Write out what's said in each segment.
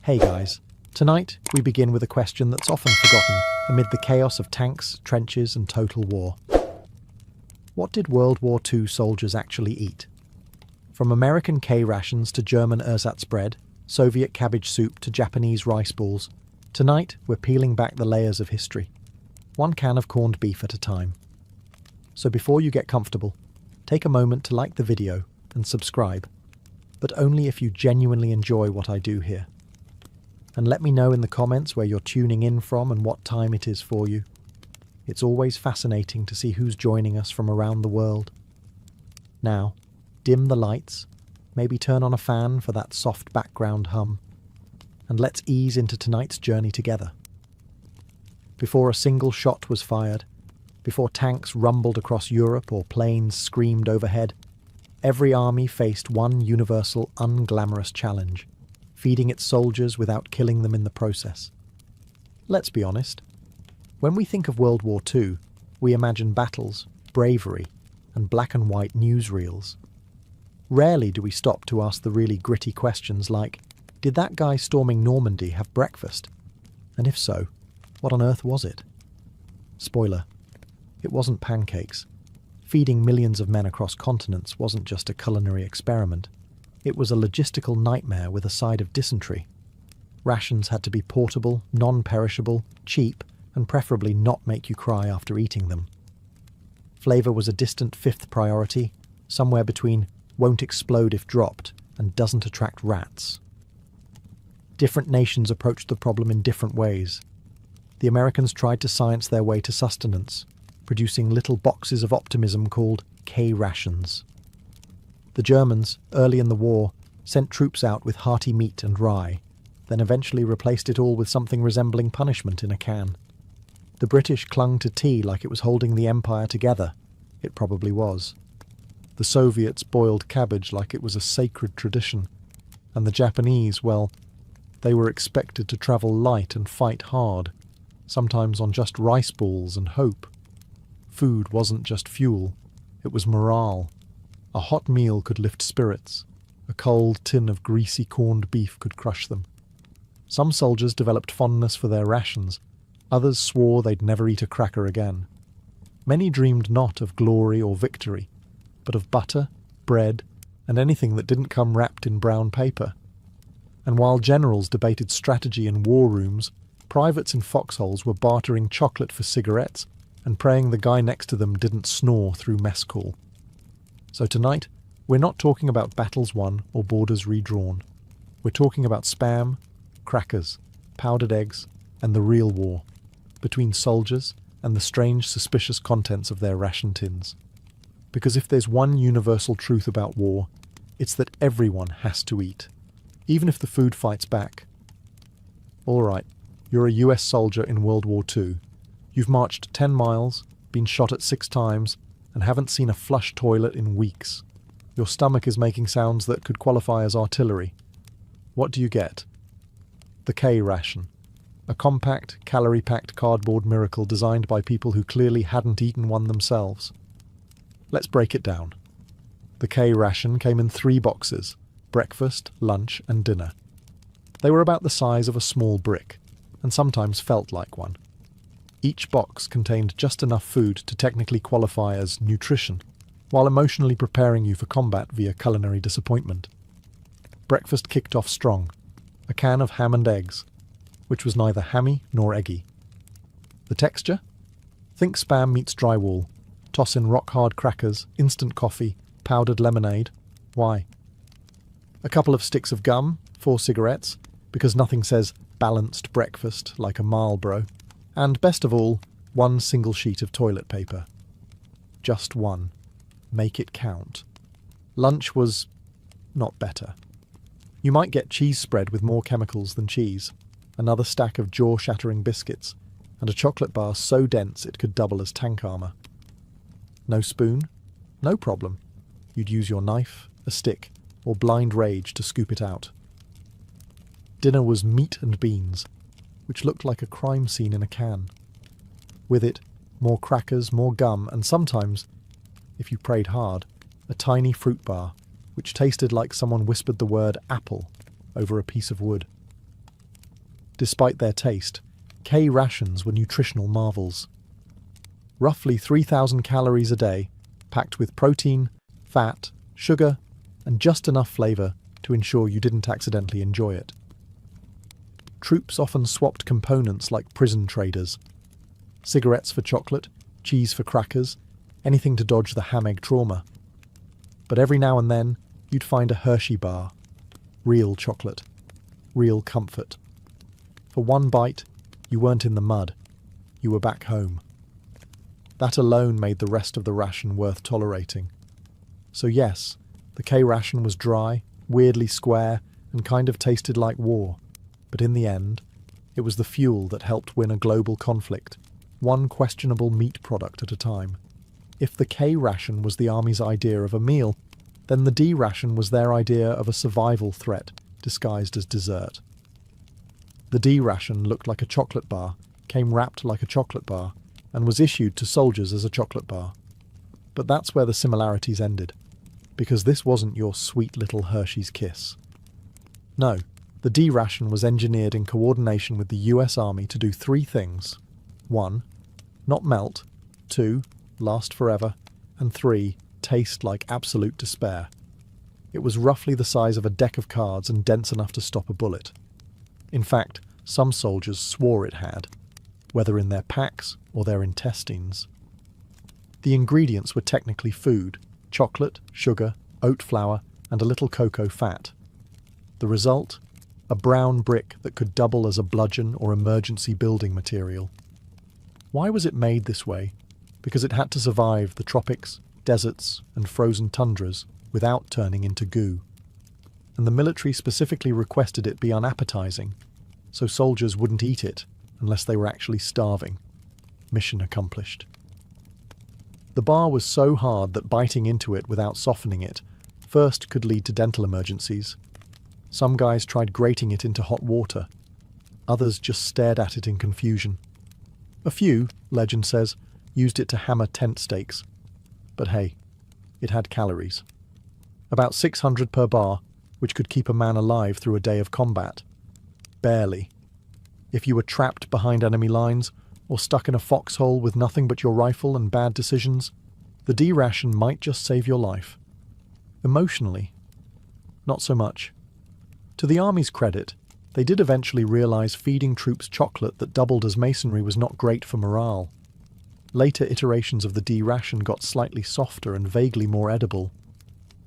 Hey guys, tonight we begin with a question that's often forgotten amid the chaos of tanks, trenches and total war. What did World War II soldiers actually eat? From American K rations to German ersatz bread, Soviet cabbage soup to Japanese rice balls, tonight we're peeling back the layers of history, one can of corned beef at a time. So before you get comfortable, take a moment to like the video and subscribe, but only if you genuinely enjoy what I do here. And let me know in the comments where you're tuning in from and what time it is for you. It's always fascinating to see who's joining us from around the world. Now, dim the lights, maybe turn on a fan for that soft background hum, and let's ease into tonight's journey together. Before a single shot was fired, before tanks rumbled across Europe or planes screamed overhead, every army faced one universal, unglamorous challenge: feeding its soldiers without killing them in the process. Let's be honest. When we think of World War II, we imagine battles, bravery, and black and white newsreels. Rarely do we stop to ask the really gritty questions like, did that guy storming Normandy have breakfast? And if so, what on earth was it? Spoiler, it wasn't pancakes. Feeding millions of men across continents wasn't just a culinary experiment. It was a logistical nightmare with a side of dysentery. Rations had to be portable, non-perishable, cheap, and preferably not make you cry after eating them. Flavour was a distant fifth priority, somewhere between won't explode if dropped and doesn't attract rats. Different nations approached the problem in different ways. The Americans tried to science their way to sustenance, producing little boxes of optimism called K rations. The Germans, early in the war, sent troops out with hearty meat and rye, then eventually replaced it all with something resembling punishment in a can. The British clung to tea like it was holding the empire together. It probably was. The Soviets boiled cabbage like it was a sacred tradition. And the Japanese, well, they were expected to travel light and fight hard, sometimes on just rice balls and hope. Food wasn't just fuel, it was morale. A hot meal could lift spirits. A cold tin of greasy corned beef could crush them. Some soldiers developed fondness for their rations. Others swore they'd never eat a cracker again. Many dreamed not of glory or victory, but of butter, bread, and anything that didn't come wrapped in brown paper. And while generals debated strategy in war rooms, privates in foxholes were bartering chocolate for cigarettes and praying the guy next to them didn't snore through mess call. So tonight, we're not talking about battles won or borders redrawn. We're talking about spam, crackers, powdered eggs, and the real war, between soldiers and the strange, suspicious contents of their ration tins. Because if there's one universal truth about war, it's that everyone has to eat, even if the food fights back. All right, you're a US soldier in World War II. You've marched 10 miles, been shot at 6 times, and haven't seen a flush toilet in weeks. Your stomach is making sounds that could qualify as artillery. What do you get? The K ration. A compact, calorie-packed cardboard miracle designed by people who clearly hadn't eaten one themselves. Let's break it down. The K ration came in 3 boxes: breakfast, lunch, and dinner. They were about the size of a small brick, and sometimes felt like one. Each box contained just enough food to technically qualify as nutrition, while emotionally preparing you for combat via culinary disappointment. Breakfast kicked off strong. A can of ham and eggs, which was neither hammy nor eggy. The texture? Think Spam meets drywall. Toss in rock-hard crackers, instant coffee, powdered lemonade. Why? A couple of sticks of gum, 4 cigarettes, because nothing says balanced breakfast like a Marlboro. And best of all, 1 single sheet of toilet paper. Just one. Make it count. Lunch was not better. You might get cheese spread with more chemicals than cheese, another stack of jaw-shattering biscuits, and a chocolate bar so dense it could double as tank armour. No spoon? No problem. You'd use your knife, a stick, or blind rage to scoop it out. Dinner was meat and beans, which looked like a crime scene in a can. With it, more crackers, more gum, and sometimes, if you prayed hard, a tiny fruit bar, which tasted like someone whispered the word apple over a piece of wood. Despite their taste, K rations were nutritional marvels. Roughly 3,000 calories a day, packed with protein, fat, sugar, and just enough flavour to ensure you didn't accidentally enjoy it. Troops often swapped components like prison traders. Cigarettes for chocolate, cheese for crackers, anything to dodge the ham-egg trauma. But every now and then, you'd find a Hershey bar. Real chocolate. Real comfort. For one bite, you weren't in the mud. You were back home. That alone made the rest of the ration worth tolerating. So yes, the K ration was dry, weirdly square, and kind of tasted like war. But in the end, it was the fuel that helped win a global conflict, one questionable meat product at a time. If the K ration was the Army's idea of a meal, then the D ration was their idea of a survival threat disguised as dessert. The D ration looked like a chocolate bar, came wrapped like a chocolate bar, and was issued to soldiers as a chocolate bar. But that's where the similarities ended, because this wasn't your sweet little Hershey's Kiss. No, the D ration was engineered in coordination with the US Army to do three things. 1. Not melt. 2. Last forever. And 3. Taste like absolute despair. It was roughly the size of a deck of cards and dense enough to stop a bullet. In fact, some soldiers swore it had, whether in their packs or their intestines. The ingredients were technically food: chocolate, sugar, oat flour, and a little cocoa fat. The result? A brown brick that could double as a bludgeon or emergency building material. Why was it made this way? Because it had to survive the tropics, deserts, and frozen tundras without turning into goo. And the military specifically requested it be unappetizing, so soldiers wouldn't eat it unless they were actually starving. Mission accomplished. The bar was so hard that biting into it without softening it first could lead to dental emergencies. Some guys tried grating it into hot water. Others just stared at it in confusion. A few, legend says, used it to hammer tent stakes. But hey, it had calories. About 600 per bar, which could keep a man alive through a day of combat. Barely. If you were trapped behind enemy lines, or stuck in a foxhole with nothing but your rifle and bad decisions, the D ration might just save your life. Emotionally, not so much. To the Army's credit, they did eventually realize feeding troops chocolate that doubled as masonry was not great for morale. Later iterations of the D ration got slightly softer and vaguely more edible.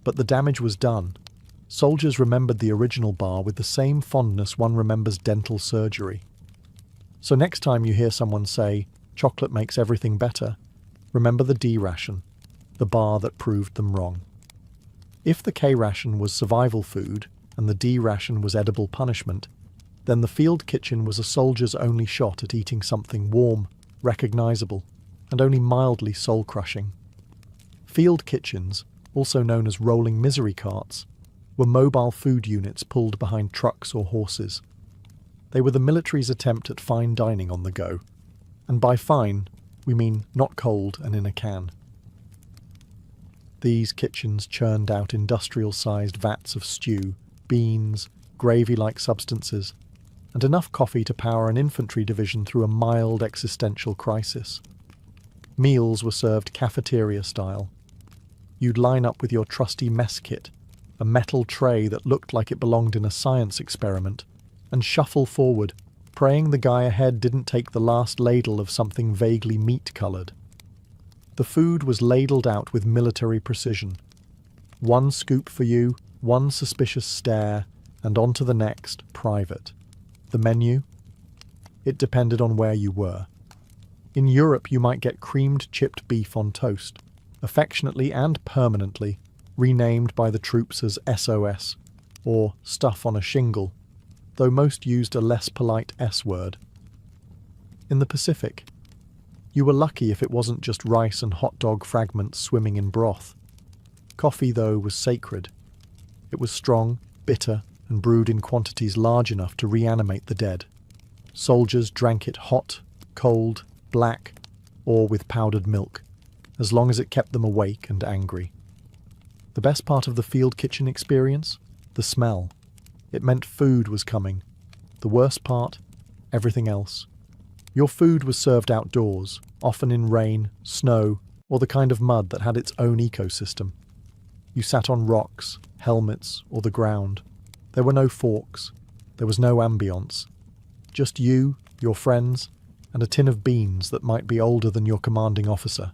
But the damage was done. Soldiers remembered the original bar with the same fondness one remembers dental surgery. So next time you hear someone say, chocolate makes everything better, remember the D ration, the bar that proved them wrong. If the K ration was survival food and the D ration was edible punishment, then the field kitchen was a soldier's only shot at eating something warm, recognizable, and only mildly soul-crushing. Field kitchens, also known as rolling misery carts, were mobile food units pulled behind trucks or horses. They were the military's attempt at fine dining on the go. And by fine, we mean not cold and in a can. These kitchens churned out industrial-sized vats of stew, beans, gravy-like substances, and enough coffee to power an infantry division through a mild existential crisis. Meals were served cafeteria-style. You'd line up with your trusty mess kit, a metal tray that looked like it belonged in a science experiment, and shuffle forward, praying the guy ahead didn't take the last ladle of something vaguely meat-coloured. The food was ladled out with military precision. One scoop for you, one suspicious stare, and on to the next, private. The menu? It depended on where you were. In Europe you might get creamed chipped beef on toast, affectionately and permanently renamed by the troops as SOS, or stuff on a shingle, though most used a less polite S word. In the Pacific, you were lucky if it wasn't just rice and hot dog fragments swimming in broth. Coffee, though, was sacred. It was strong, bitter, and brewed in quantities large enough to reanimate the dead. Soldiers drank it hot, cold, black, or with powdered milk, as long as it kept them awake and angry. The best part of the field kitchen experience? The smell. It meant food was coming. The worst part? everything else. Your food was served outdoors, often in rain, snow, or the kind of mud that had its own ecosystem. You sat on rocks, helmets, or the ground. There were no forks. There was no ambience. Just you, your friends, and a tin of beans that might be older than your commanding officer.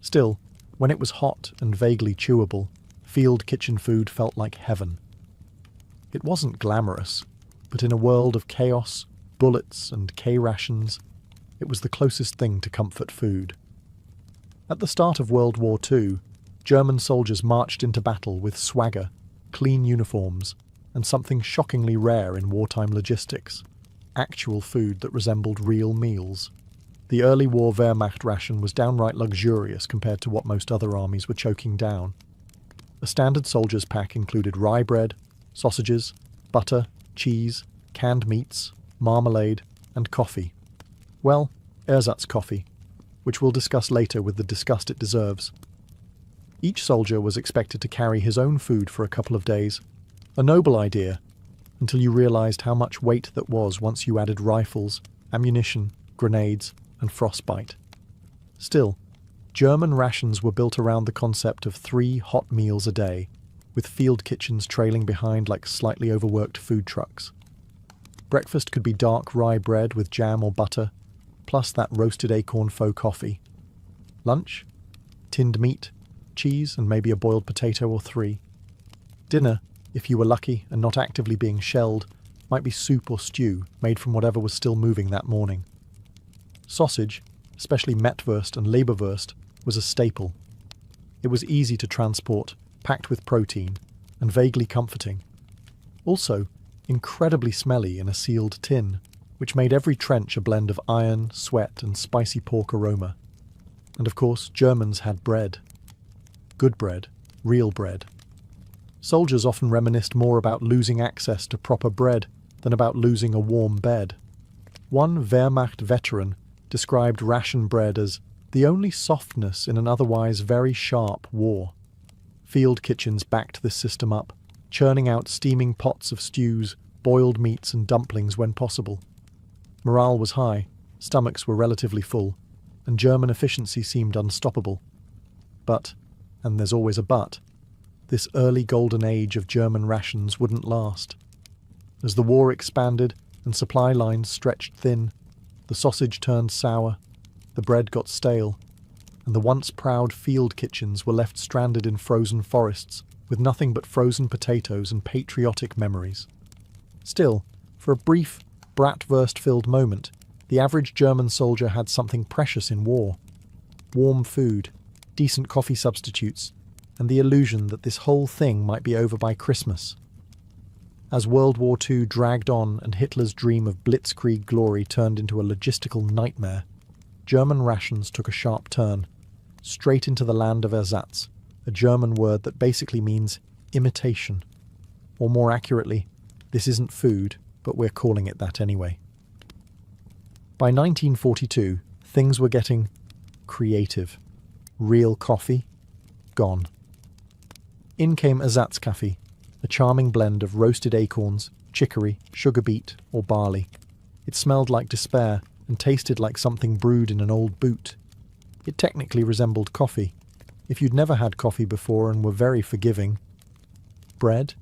Still, when it was hot and vaguely chewable, field kitchen food felt like heaven. It wasn't glamorous, but in a world of chaos, bullets, and K-rations, it was the closest thing to comfort food. At the start of World War II, German soldiers marched into battle with swagger, clean uniforms, and something shockingly rare in wartime logistics: actual food that resembled real meals. The early war Wehrmacht ration was downright luxurious compared to what most other armies were choking down. A standard soldier's pack included rye bread, sausages, butter, cheese, canned meats, marmalade, and coffee. Well, ersatz coffee, which we'll discuss later with the disgust it deserves. Each soldier was expected to carry his own food for a couple of days. A noble idea, until you realized how much weight that was once you added rifles, ammunition, grenades, and frostbite. Still, German rations were built around the concept of 3 hot meals a day, with field kitchens trailing behind like slightly overworked food trucks. Breakfast could be dark rye bread with jam or butter, plus that roasted acorn faux coffee. Lunch? Tinned meat, cheese, and maybe a boiled potato or 3. Dinner, if you were lucky and not actively being shelled, might be soup or stew made from whatever was still moving that morning. Sausage, especially Mettwurst and Leberwurst, was a staple. It was easy to transport, packed with protein, and vaguely comforting. Also, incredibly smelly in a sealed tin, which made every trench a blend of iron, sweat, and spicy pork aroma. And of course, Germans had bread. Good bread, real bread. Soldiers often reminisced more about losing access to proper bread than about losing a warm bed. One Wehrmacht veteran described ration bread as the only softness in an otherwise very sharp war. Field kitchens backed this system up, churning out steaming pots of stews, boiled meats and dumplings when possible. Morale was high, stomachs were relatively full, and German efficiency seemed unstoppable. But, and there's always a but, this early golden age of German rations wouldn't last. As the war expanded and supply lines stretched thin, the sausage turned sour, the bread got stale, and the once proud field kitchens were left stranded in frozen forests with nothing but frozen potatoes and patriotic memories. Still, for a brief, bratwurst-filled moment, the average German soldier had something precious in war: warm food, decent coffee substitutes, and the illusion that this whole thing might be over by Christmas. As World War II dragged on and Hitler's dream of blitzkrieg glory turned into a logistical nightmare, German rations took a sharp turn, straight into the land of ersatz, a German word that basically means imitation. Or more accurately, this isn't food, but we're calling it that anyway. By 1942, things were getting creative. Real coffee? Gone. In came Ersatzkaffee, a charming blend of roasted acorns, chicory, sugar beet, or barley. It smelled like despair and tasted like something brewed in an old boot. It technically resembled coffee, if you'd never had coffee before and were very forgiving. Bread?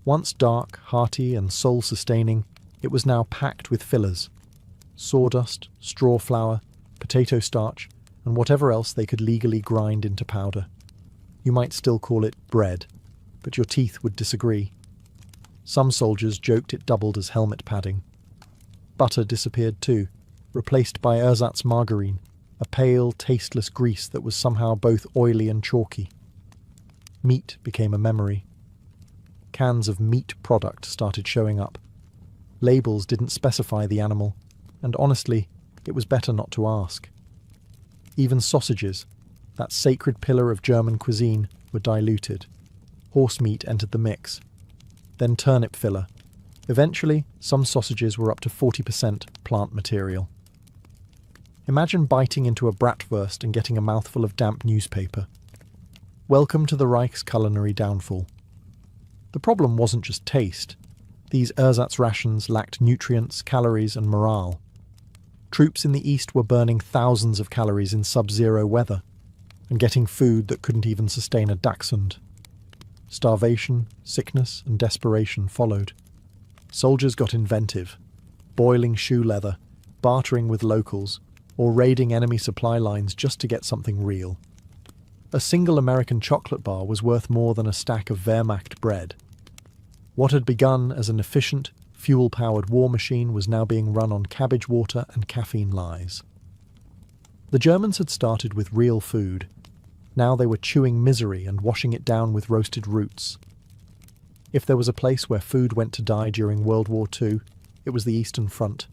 Once dark, hearty, and soul-sustaining, it was now packed with fillers. Sawdust, straw flour, potato starch, and whatever else they could legally grind into powder. You might still call it bread, but your teeth would disagree. Some soldiers joked it doubled as helmet padding. Butter disappeared too, replaced by ersatz margarine, a pale, tasteless grease that was somehow both oily and chalky. Meat became a memory. Cans of meat product started showing up. Labels didn't specify the animal, and honestly, it was better not to ask. Even sausages, that sacred pillar of German cuisine, were diluted. Horse meat entered the mix. Then turnip filler. Eventually, some sausages were up to 40% plant material. Imagine biting into a bratwurst and getting a mouthful of damp newspaper. Welcome to the Reich's culinary downfall. The problem wasn't just taste. These ersatz rations lacked nutrients, calories, and morale. Troops in the east were burning thousands of calories in sub-zero weather and getting food that couldn't even sustain a dachshund. Starvation, sickness, and desperation followed. Soldiers got inventive, boiling shoe leather, bartering with locals, or raiding enemy supply lines just to get something real. A single American chocolate bar was worth more than a stack of Wehrmacht bread. What had begun as an efficient, fuel-powered war machine was now being run on cabbage water and caffeine lies. The Germans had started with real food. Now they were chewing misery and washing it down with roasted roots. If there was a place where food went to die during World War II, it was the Eastern Front.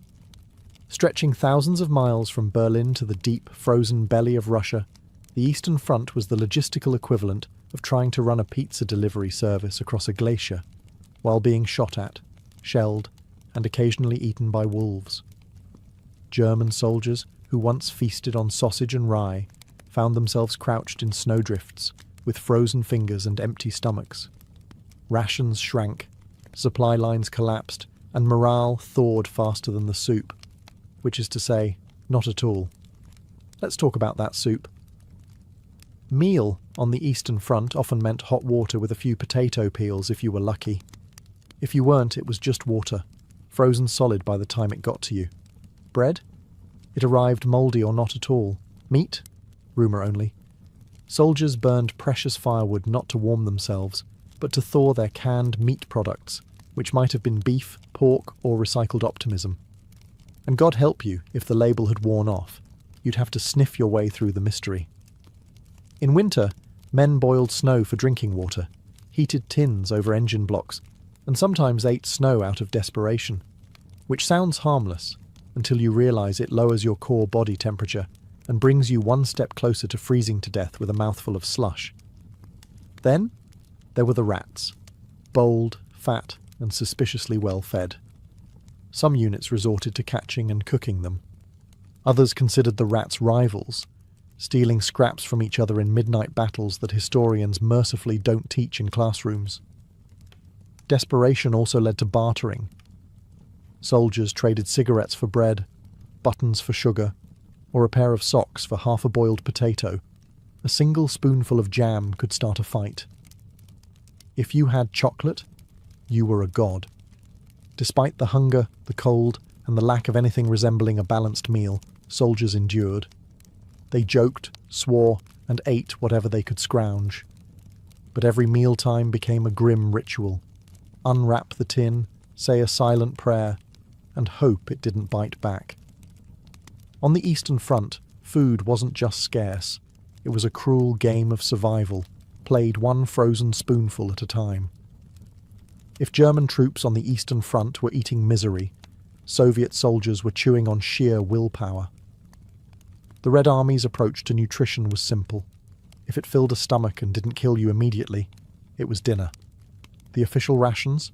Stretching thousands of miles from Berlin to the deep, frozen belly of Russia, the Eastern Front was the logistical equivalent of trying to run a pizza delivery service across a glacier, while being shot at, shelled, and occasionally eaten by wolves. German soldiers, who once feasted on sausage and rye, found themselves crouched in snowdrifts, with frozen fingers and empty stomachs. Rations shrank, supply lines collapsed, and morale thawed faster than the soup, which is to say, not at all. Let's talk about that soup. Meal on the Eastern Front often meant hot water with a few potato peels if you were lucky. If you weren't, it was just water, frozen solid by the time it got to you. Bread? It arrived mouldy or not at all. Meat? Rumour only. Soldiers burned precious firewood not to warm themselves, but to thaw their canned meat products, which might have been beef, pork, or recycled optimism. And God help you if the label had worn off. You'd have to sniff your way through the mystery. In winter, men boiled snow for drinking water, heated tins over engine blocks, and sometimes ate snow out of desperation, which sounds harmless until you realise it lowers your core body temperature and brings you one step closer to freezing to death with a mouthful of slush. Then, there were the rats, bold, fat, and suspiciously well fed. Some units resorted to catching and cooking them. Others considered the rats rivals, stealing scraps from each other in midnight battles that historians mercifully don't teach in classrooms. Desperation also led to bartering. Soldiers traded cigarettes for bread, buttons for sugar, or a pair of socks for half a boiled potato. A single spoonful of jam could start a fight. If you had chocolate, you were a god. Despite the hunger, the cold, and the lack of anything resembling a balanced meal, soldiers endured. They joked, swore, and ate whatever they could scrounge. But every mealtime became a grim ritual. Unwrap the tin, say a silent prayer, and hope it didn't bite back. On the Eastern Front, food wasn't just scarce. It was a cruel game of survival, played one frozen spoonful at a time. If German troops on the Eastern Front were eating misery, Soviet soldiers were chewing on sheer willpower. The Red Army's approach to nutrition was simple. If it filled a stomach and didn't kill you immediately, it was dinner. The official rations: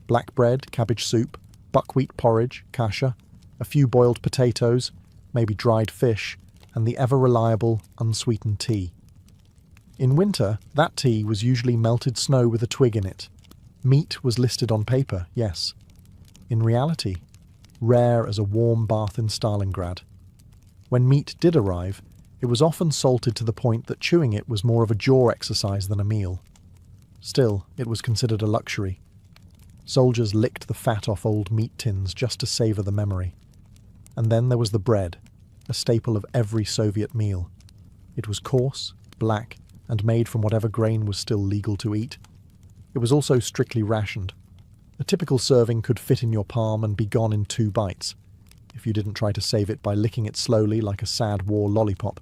black bread, cabbage soup, buckwheat porridge, kasha, a few boiled potatoes, maybe dried fish, and the ever-reliable, unsweetened tea. In winter, that tea was usually melted snow with a twig in it. Meat was listed on paper, yes. In reality, rare as a warm bath in Stalingrad. When meat did arrive, it was often salted to the point that chewing it was more of a jaw exercise than a meal. Still, it was considered a luxury. Soldiers licked the fat off old meat tins just to savour the memory. And then there was the bread, a staple of every Soviet meal. It was coarse, black, and made from whatever grain was still legal to eat. It was also strictly rationed. A typical serving could fit in your palm and be gone in 2 bites, if you didn't try to save it by licking it slowly like a sad war lollipop.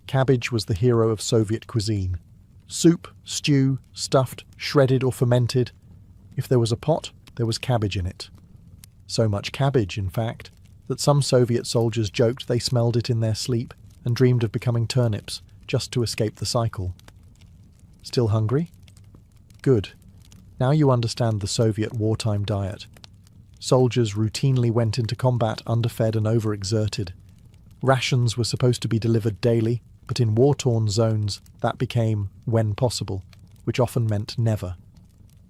Cabbage was the hero of Soviet cuisine. Soup, stew, stuffed, shredded or fermented. If there was a pot, there was cabbage in it. So much cabbage, in fact, that some Soviet soldiers joked they smelled it in their sleep and dreamed of becoming turnips just to escape the cycle. Still hungry? Good. Now you understand the Soviet wartime diet. Soldiers routinely went into combat underfed and overexerted. Rations were supposed to be delivered daily, but in war-torn zones that became when possible, which often meant never.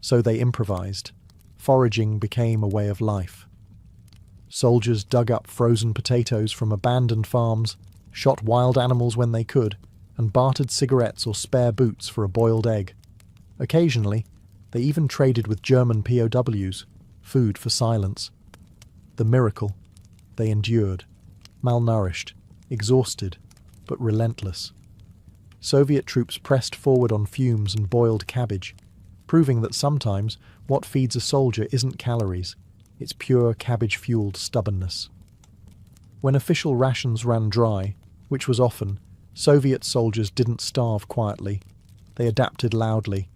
So they improvised. foraging became a way of life. Soldiers dug up frozen potatoes from abandoned farms, shot wild animals when they could, and bartered cigarettes or spare boots for a boiled egg. Occasionally, they even traded with German POWs, food for silence. The miracle: they endured, malnourished, exhausted, but relentless. Soviet troops pressed forward on fumes and boiled cabbage, proving that sometimes what feeds a soldier isn't calories, it's pure cabbage-fueled stubbornness. When official rations ran dry, which was often, Soviet soldiers didn't starve quietly. They adapted loudly.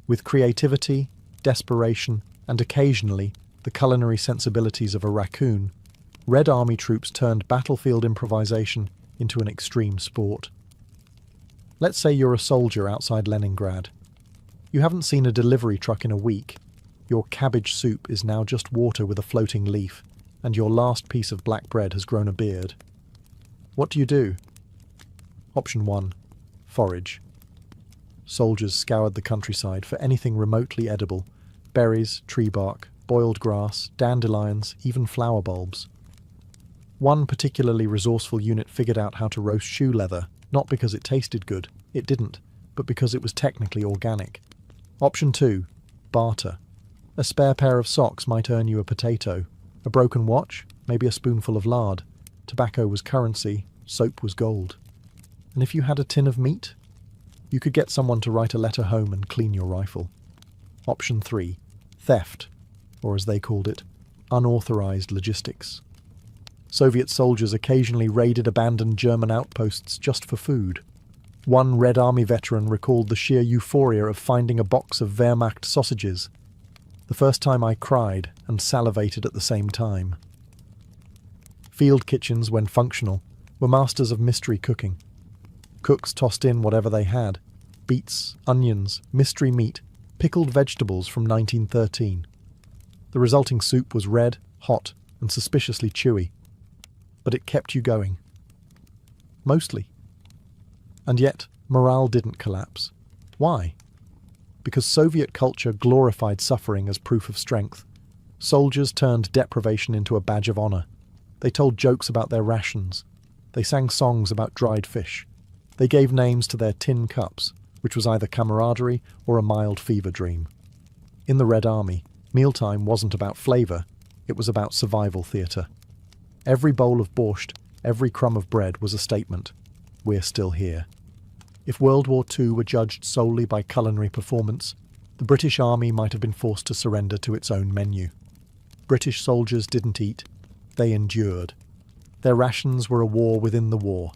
With creativity, desperation, and occasionally the culinary sensibilities of a raccoon, Red Army troops turned battlefield improvisation into an extreme sport. Let's say you're a soldier outside Leningrad. You haven't seen a delivery truck in a week. Your cabbage soup is now just water with a floating leaf, and your last piece of black bread has grown a beard. What do? Option 1. Forage. Soldiers scoured the countryside for anything remotely edible: berries, tree bark, boiled grass, dandelions, even flower bulbs. One particularly resourceful unit figured out how to roast shoe leather, not because it tasted good, it didn't, but because it was technically organic. Option 2. Barter. A spare pair of socks might earn you a potato. A broken watch, maybe a spoonful of lard. Tobacco was currency, soap was gold. And if you had a tin of meat, you could get someone to write a letter home and clean your rifle. Option 3. Theft, or as they called it, unauthorized logistics. Soviet soldiers occasionally raided abandoned German outposts just for food. One Red Army veteran recalled the sheer euphoria of finding a box of Wehrmacht sausages. The first time I cried and salivated at the same time. Field kitchens, when functional, were masters of mystery cooking. Cooks tossed in whatever they had: beets, onions, mystery meat, pickled vegetables from 1913. The resulting soup was red, hot, and suspiciously chewy. But it kept you going. Mostly. And yet, morale didn't collapse. Why? Because Soviet culture glorified suffering as proof of strength. Soldiers turned deprivation into a badge of honor. They told jokes about their rations. They sang songs about dried fish. They gave names to their tin cups, which was either camaraderie or a mild fever dream. In the Red Army, mealtime wasn't about flavor, it was about survival theater. Every bowl of borscht, every crumb of bread was a statement: we're still here. If World War II were judged solely by culinary performance, the British Army might have been forced to surrender to its own menu. British soldiers didn't eat, they endured. Their rations were a war within the war,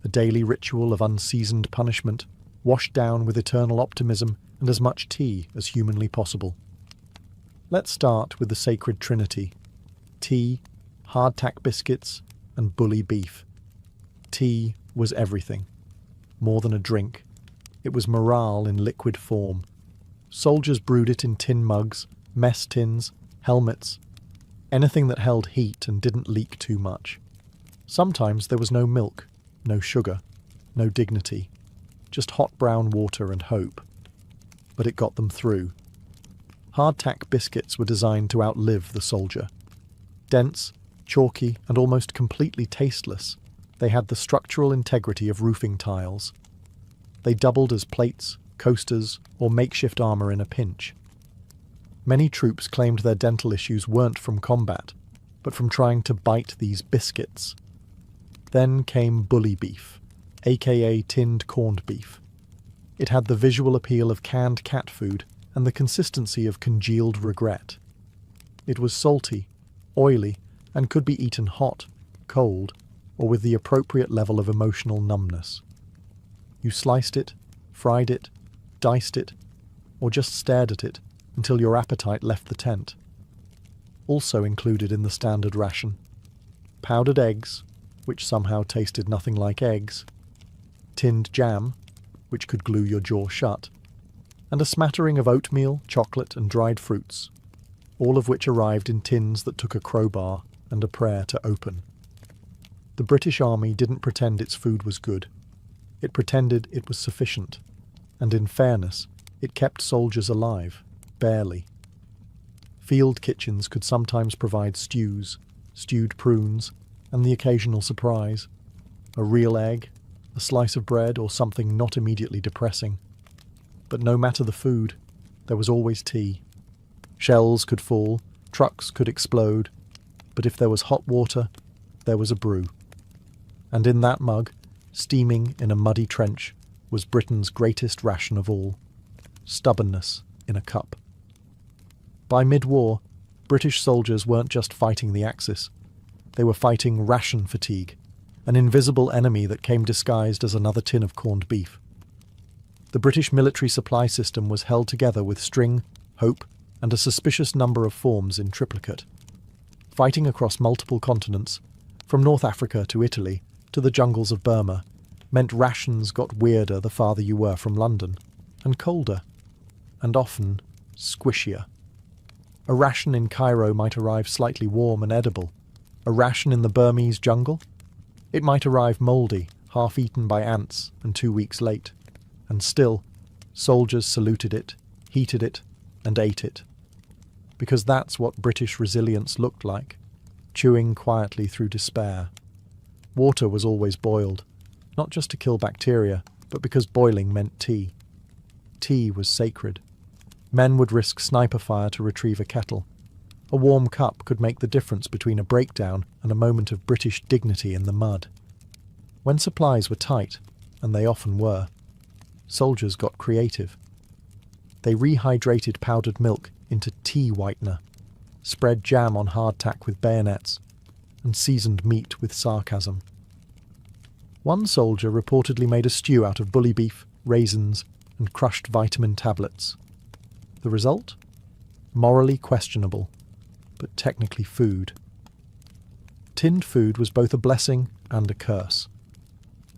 a daily ritual of unseasoned punishment, washed down with eternal optimism and as much tea as humanly possible. Let's start with the sacred trinity: tea, hardtack biscuits, and bully beef. Tea was everything. More than a drink. It was morale in liquid form. Soldiers brewed it in tin mugs, mess tins, helmets, anything that held heat and didn't leak too much. Sometimes there was no milk, no sugar, no dignity, just hot brown water and hope. But it got them through. Hardtack biscuits were designed to outlive the soldier. Dense, chalky, and almost completely tasteless, they had the structural integrity of roofing tiles. They doubled as plates, coasters, or makeshift armor in a pinch. Many troops claimed their dental issues weren't from combat, but from trying to bite these biscuits. Then came bully beef, aka tinned corned beef. It had the visual appeal of canned cat food and the consistency of congealed regret. It was salty, oily, and could be eaten hot, cold, or with the appropriate level of emotional numbness. You sliced it, fried it, diced it, or just stared at it until your appetite left the tent. Also included in the standard ration: powdered eggs, which somehow tasted nothing like eggs, tinned jam, which could glue your jaw shut, and a smattering of oatmeal, chocolate, and dried fruits, all of which arrived in tins that took a crowbar and a prayer to open. The British Army didn't pretend its food was good. It pretended it was sufficient. And in fairness, it kept soldiers alive, barely. Field kitchens could sometimes provide stews, stewed prunes, and the occasional surprise. A real egg, a slice of bread, or something not immediately depressing. But no matter the food, there was always tea. Shells could fall, trucks could explode, but if there was hot water, there was a brew. And in that mug, steaming in a muddy trench, was Britain's greatest ration of all: stubbornness in a cup. By mid-war, British soldiers weren't just fighting the Axis. They were fighting ration fatigue, an invisible enemy that came disguised as another tin of corned beef. The British military supply system was held together with string, hope, and a suspicious number of forms in triplicate. Fighting across multiple continents, from North Africa to Italy to the jungles of Burma, meant rations got weirder the farther you were from London, and colder, and often squishier. A ration in Cairo might arrive slightly warm and edible. A ration in the Burmese jungle? It might arrive mouldy, half-eaten by ants, and 2 weeks late. And still, soldiers saluted it, heated it, and ate it. Because that's what British resilience looked like, chewing quietly through despair. Water was always boiled, not just to kill bacteria, but because boiling meant tea. Tea was sacred. Men would risk sniper fire to retrieve a kettle. A warm cup could make the difference between a breakdown and a moment of British dignity in the mud. When supplies were tight, and they often were, soldiers got creative. They rehydrated powdered milk into tea whitener, spread jam on hardtack with bayonets, and seasoned meat with sarcasm. One soldier reportedly made a stew out of bully beef, raisins, and crushed vitamin tablets. The result? Morally questionable, but technically food. Tinned food was both a blessing and a curse.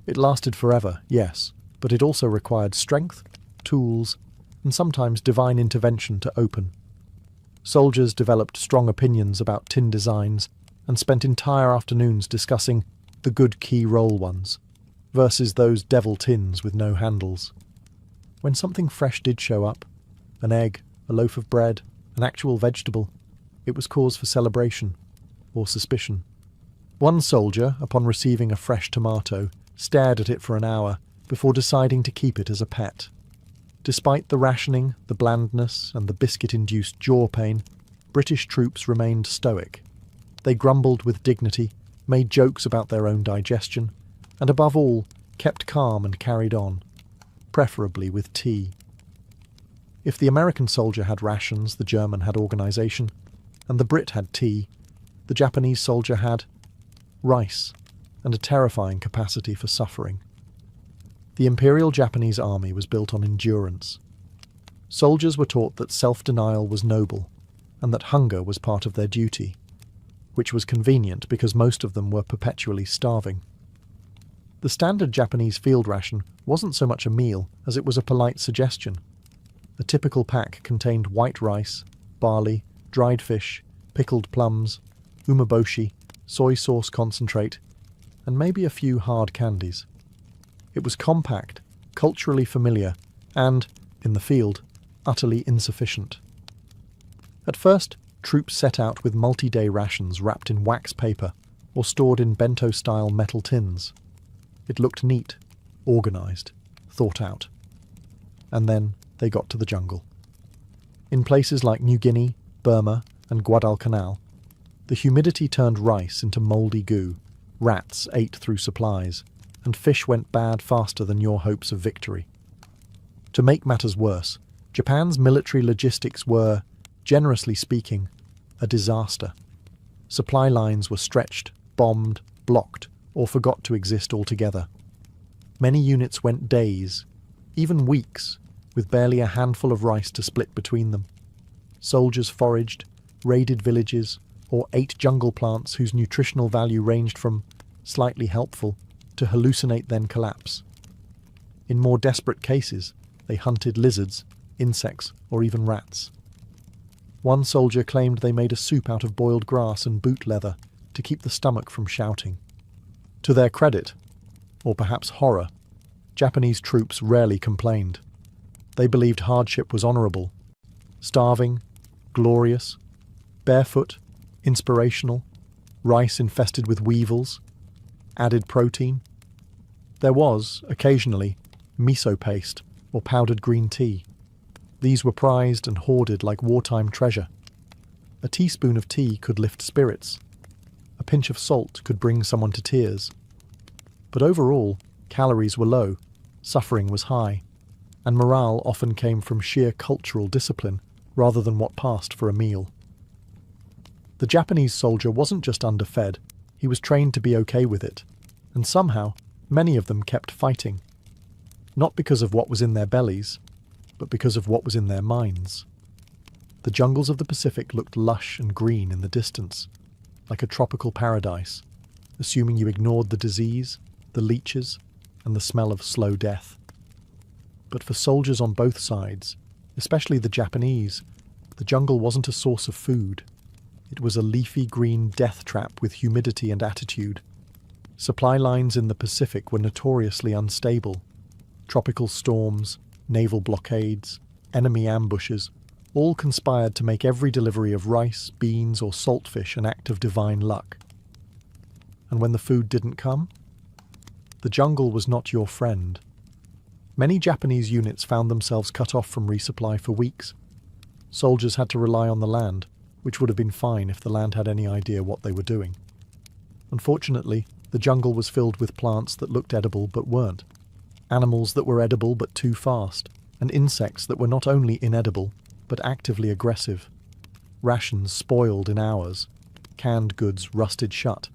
It lasted forever, yes, but it also required strength, tools, and sometimes divine intervention to open. Soldiers developed strong opinions about tin designs and spent entire afternoons discussing the good key roll ones versus those devil tins with no handles. When something fresh did show up, an egg, a loaf of bread, an actual vegetable, it was cause for celebration or suspicion. One soldier, upon receiving a fresh tomato, stared at it for an hour before deciding to keep it as a pet. Despite the rationing, the blandness, and the biscuit-induced jaw pain, British troops remained stoic. They grumbled with dignity, made jokes about their own digestion, and above all, kept calm and carried on, preferably with tea. If the American soldier had rations, the German had organisation, and the Brit had tea, the Japanese soldier had rice and a terrifying capacity for suffering. The Imperial Japanese Army was built on endurance. Soldiers were taught that self-denial was noble, and that hunger was part of their duty, which was convenient because most of them were perpetually starving. The standard Japanese field ration wasn't so much a meal as it was a polite suggestion. A typical pack contained white rice, barley, dried fish, pickled plums, umeboshi, soy sauce concentrate, and maybe a few hard candies. It was compact, culturally familiar, and, in the field, utterly insufficient. At first, troops set out with multi-day rations wrapped in wax paper or stored in bento-style metal tins. It looked neat, organised, thought out. And then they got to the jungle. In places like New Guinea, Burma, and Guadalcanal, the humidity turned rice into mouldy goo, rats ate through supplies, and fish went bad faster than your hopes of victory. To make matters worse, Japan's military logistics were, generously speaking, a disaster. Supply lines were stretched, bombed, blocked, or forgot to exist altogether. Many units went days, even weeks, with barely a handful of rice to split between them. Soldiers foraged, raided villages, or ate jungle plants whose nutritional value ranged from slightly helpful to hallucinate then collapse. In more desperate cases, they hunted lizards, insects, or even rats. One soldier claimed they made a soup out of boiled grass and boot leather to keep the stomach from shouting. To their credit, or perhaps horror, Japanese troops rarely complained. They believed hardship was honourable. Starving, glorious, Barefoot, inspirational, rice infested with weevils, added protein. There was, occasionally, miso paste or powdered green tea. These were prized and hoarded like wartime treasure. A teaspoon of tea could lift spirits. A pinch of salt could bring someone to tears. But overall, calories were low, suffering was high, and morale often came from sheer cultural discipline rather than what passed for a meal. The Japanese soldier wasn't just underfed, he was trained to be okay with it, and somehow many of them kept fighting. Not because of what was in their bellies, but because of what was in their minds. The jungles of the Pacific looked lush and green in the distance, like a tropical paradise, assuming you ignored the disease, the leeches, and the smell of slow death. But for soldiers on both sides, especially the Japanese, the jungle wasn't a source of food. It was a leafy green death trap with humidity and attitude. Supply lines in the Pacific were notoriously unstable. Tropical storms, naval blockades, enemy ambushes, all conspired to make every delivery of rice, beans, or saltfish an act of divine luck. And when the food didn't come, the jungle was not your friend. Many Japanese units found themselves cut off from resupply for weeks. Soldiers had to rely on the land, which would have been fine if the land had any idea what they were doing. Unfortunately, the jungle was filled with plants that looked edible but weren't, animals that were edible but too fast, and insects that were not only inedible, but actively aggressive. Rations spoiled in hours. Canned goods rusted shut.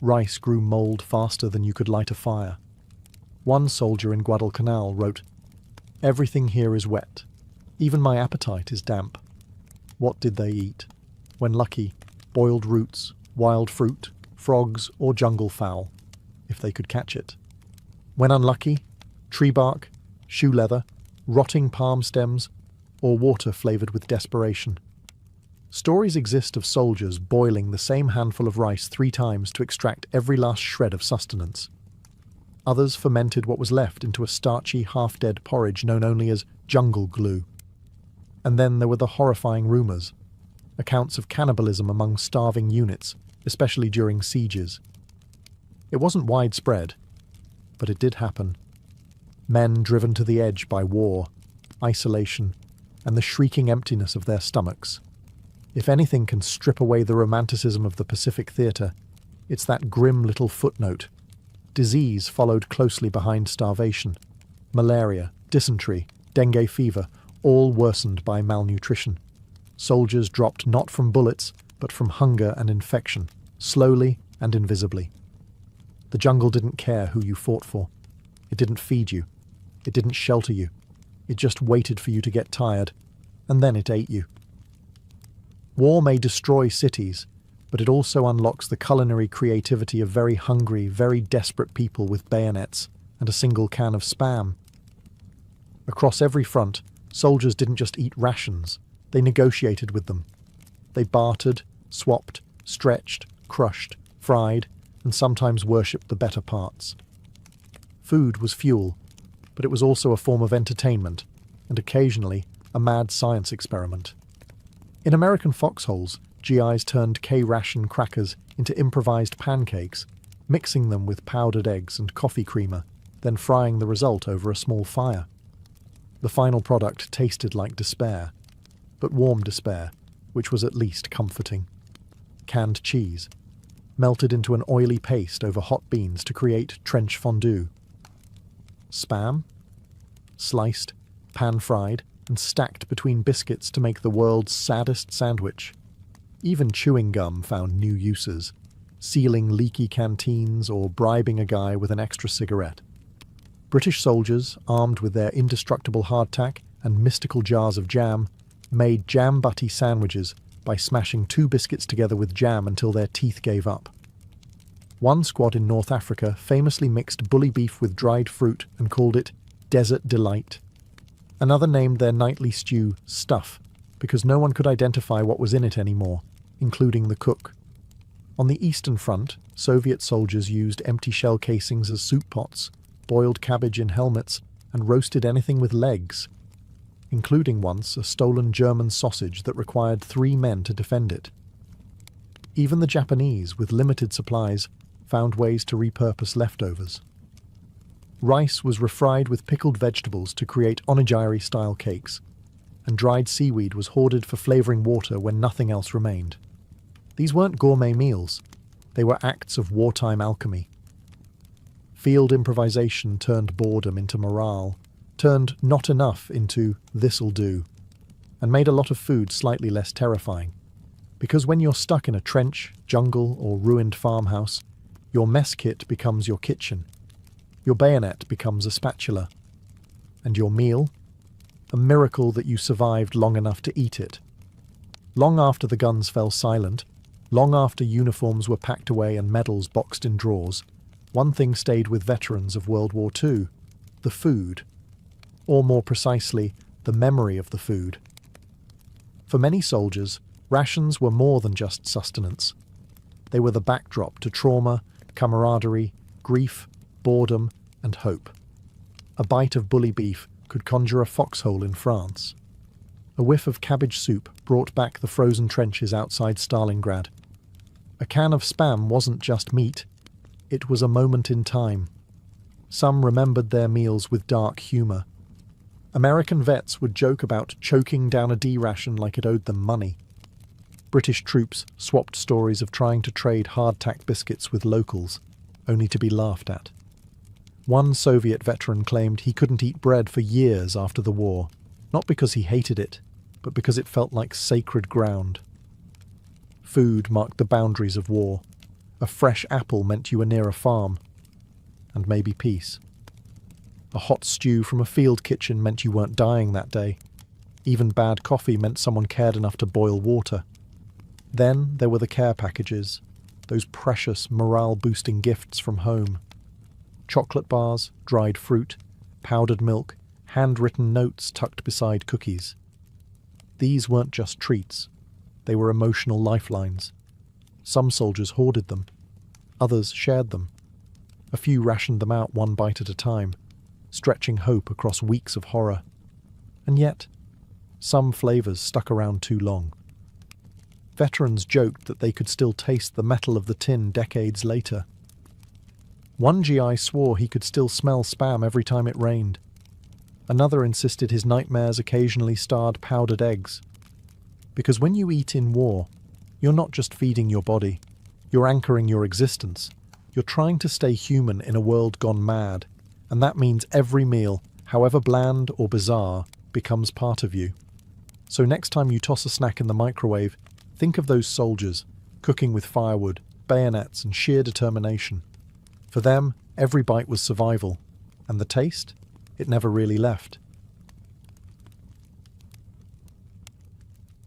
Rice grew mold faster than you could light a fire. One soldier in Guadalcanal wrote, "Everything here is wet. Even my appetite is damp." What did they eat? When lucky, boiled roots, wild fruit, frogs, or jungle fowl, if they could catch it. When unlucky, tree bark, shoe leather, rotting palm stems, or water flavoured with desperation. Stories exist of soldiers boiling the same handful of rice 3 times to extract every last shred of sustenance. Others fermented what was left into a starchy, half-dead porridge known only as jungle glue. And then there were the horrifying rumours, accounts of cannibalism among starving units, especially during sieges. It wasn't widespread, but it did happen. Men driven to the edge by war, isolation, and the shrieking emptiness of their stomachs. If anything can strip away the romanticism of the Pacific theatre, it's that grim little footnote. Disease followed closely behind starvation. Malaria, dysentery, dengue fever, all worsened by malnutrition. Soldiers dropped not from bullets, but from hunger and infection, slowly and invisibly. The jungle didn't care who you fought for. It didn't feed you. It didn't shelter you. It just waited for you to get tired, and then it ate you. War may destroy cities, but it also unlocks the culinary creativity of very hungry, very desperate people with bayonets and a single can of Spam. Across every front, soldiers didn't just eat rations, they negotiated with them. They bartered, swapped, stretched, crushed, fried, and sometimes worshipped the better parts. Food was fuel, but it was also a form of entertainment, and occasionally a mad science experiment. In American foxholes, GIs turned K-ration crackers into improvised pancakes, mixing them with powdered eggs and coffee creamer, then frying the result over a small fire. The final product tasted like despair, but warm despair, which was at least comforting. Canned cheese, melted into an oily paste over hot beans to create trench fondue. Spam, sliced, pan-fried, and stacked between biscuits to make the world's saddest sandwich. Even chewing gum found new uses, sealing leaky canteens or bribing a guy with an extra cigarette. British soldiers, armed with their indestructible hardtack and mystical jars of jam, made jam-butty sandwiches by smashing 2 biscuits together with jam until their teeth gave up. One squad in North Africa famously mixed bully beef with dried fruit and called it Desert Delight. Another named their nightly stew stuff, because no one could identify what was in it anymore, including the cook. On the Eastern Front, Soviet soldiers used empty shell casings as soup pots, boiled cabbage in helmets, and roasted anything with legs, including once a stolen German sausage that required 3 men to defend it. Even the Japanese, with limited supplies, found ways to repurpose leftovers. Rice was refried with pickled vegetables to create onigiri-style cakes, and dried seaweed was hoarded for flavoring water when nothing else remained. These weren't gourmet meals. They were acts of wartime alchemy. Field improvisation turned boredom into morale, turned not enough into this'll do, and made a lot of food slightly less terrifying. Because when you're stuck in a trench, jungle, or ruined farmhouse, your mess kit becomes your kitchen. Your bayonet becomes a spatula. And your meal? A miracle that you survived long enough to eat it. Long after the guns fell silent, long after uniforms were packed away and medals boxed in drawers, one thing stayed with veterans of World War II: the food. Or more precisely, the memory of the food. For many soldiers, rations were more than just sustenance. They were the backdrop to trauma, camaraderie, grief, boredom, and hope. A bite of bully beef could conjure a foxhole in France. A whiff of cabbage soup brought back the frozen trenches outside Stalingrad. A can of Spam wasn't just meat, it was a moment in time. Some remembered their meals with dark humour. American vets would joke about choking down a D ration like it owed them money. British troops swapped stories of trying to trade hardtack biscuits with locals, only to be laughed at. One Soviet veteran claimed he couldn't eat bread for years after the war, not because he hated it, but because it felt like sacred ground. Food marked the boundaries of war. A fresh apple meant you were near a farm, and maybe peace. A hot stew from a field kitchen meant you weren't dying that day. Even bad coffee meant someone cared enough to boil water. Then there were the care packages, those precious morale-boosting gifts from home. Chocolate bars, dried fruit, powdered milk, handwritten notes tucked beside cookies. These weren't just treats. They were emotional lifelines. Some soldiers hoarded them. Others shared them. A few rationed them out one bite at a time, stretching hope across weeks of horror. And yet, some flavors stuck around too long. Veterans joked that they could still taste the metal of the tin decades later. One GI swore he could still smell Spam every time it rained. Another insisted his nightmares occasionally starred powdered eggs. Because when you eat in war, you're not just feeding your body, you're anchoring your existence. You're trying to stay human in a world gone mad, and that means every meal, however bland or bizarre, becomes part of you. So next time you toss a snack in the microwave, think of those soldiers, cooking with firewood, bayonets, and sheer determination. For them, every bite was survival, and the taste? It never really left.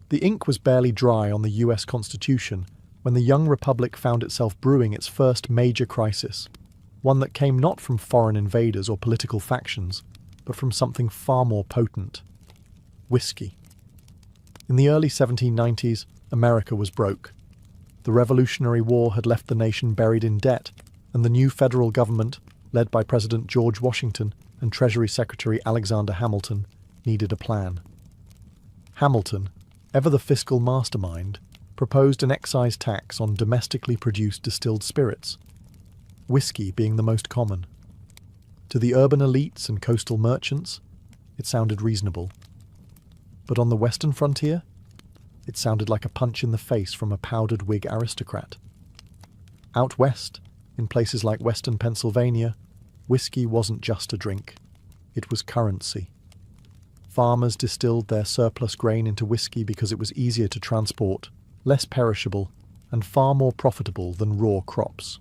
The ink was barely dry on the US Constitution when the young republic found itself brewing its first major crisis, one that came not from foreign invaders or political factions, but from something far more potent: whiskey. In the early 1790s, America was broke. The Revolutionary War had left the nation buried in debt, and the new federal government, led by President George Washington and Treasury Secretary Alexander Hamilton, needed a plan. Hamilton, ever the fiscal mastermind, proposed an excise tax on domestically produced distilled spirits, whiskey being the most common. To the urban elites and coastal merchants, it sounded reasonable. But on the western frontier, it sounded like a punch in the face from a powdered wig aristocrat. Out west, in places like western Pennsylvania, whiskey wasn't just a drink. It was currency. Farmers distilled their surplus grain into whiskey because it was easier to transport, less perishable, and far more profitable than raw crops.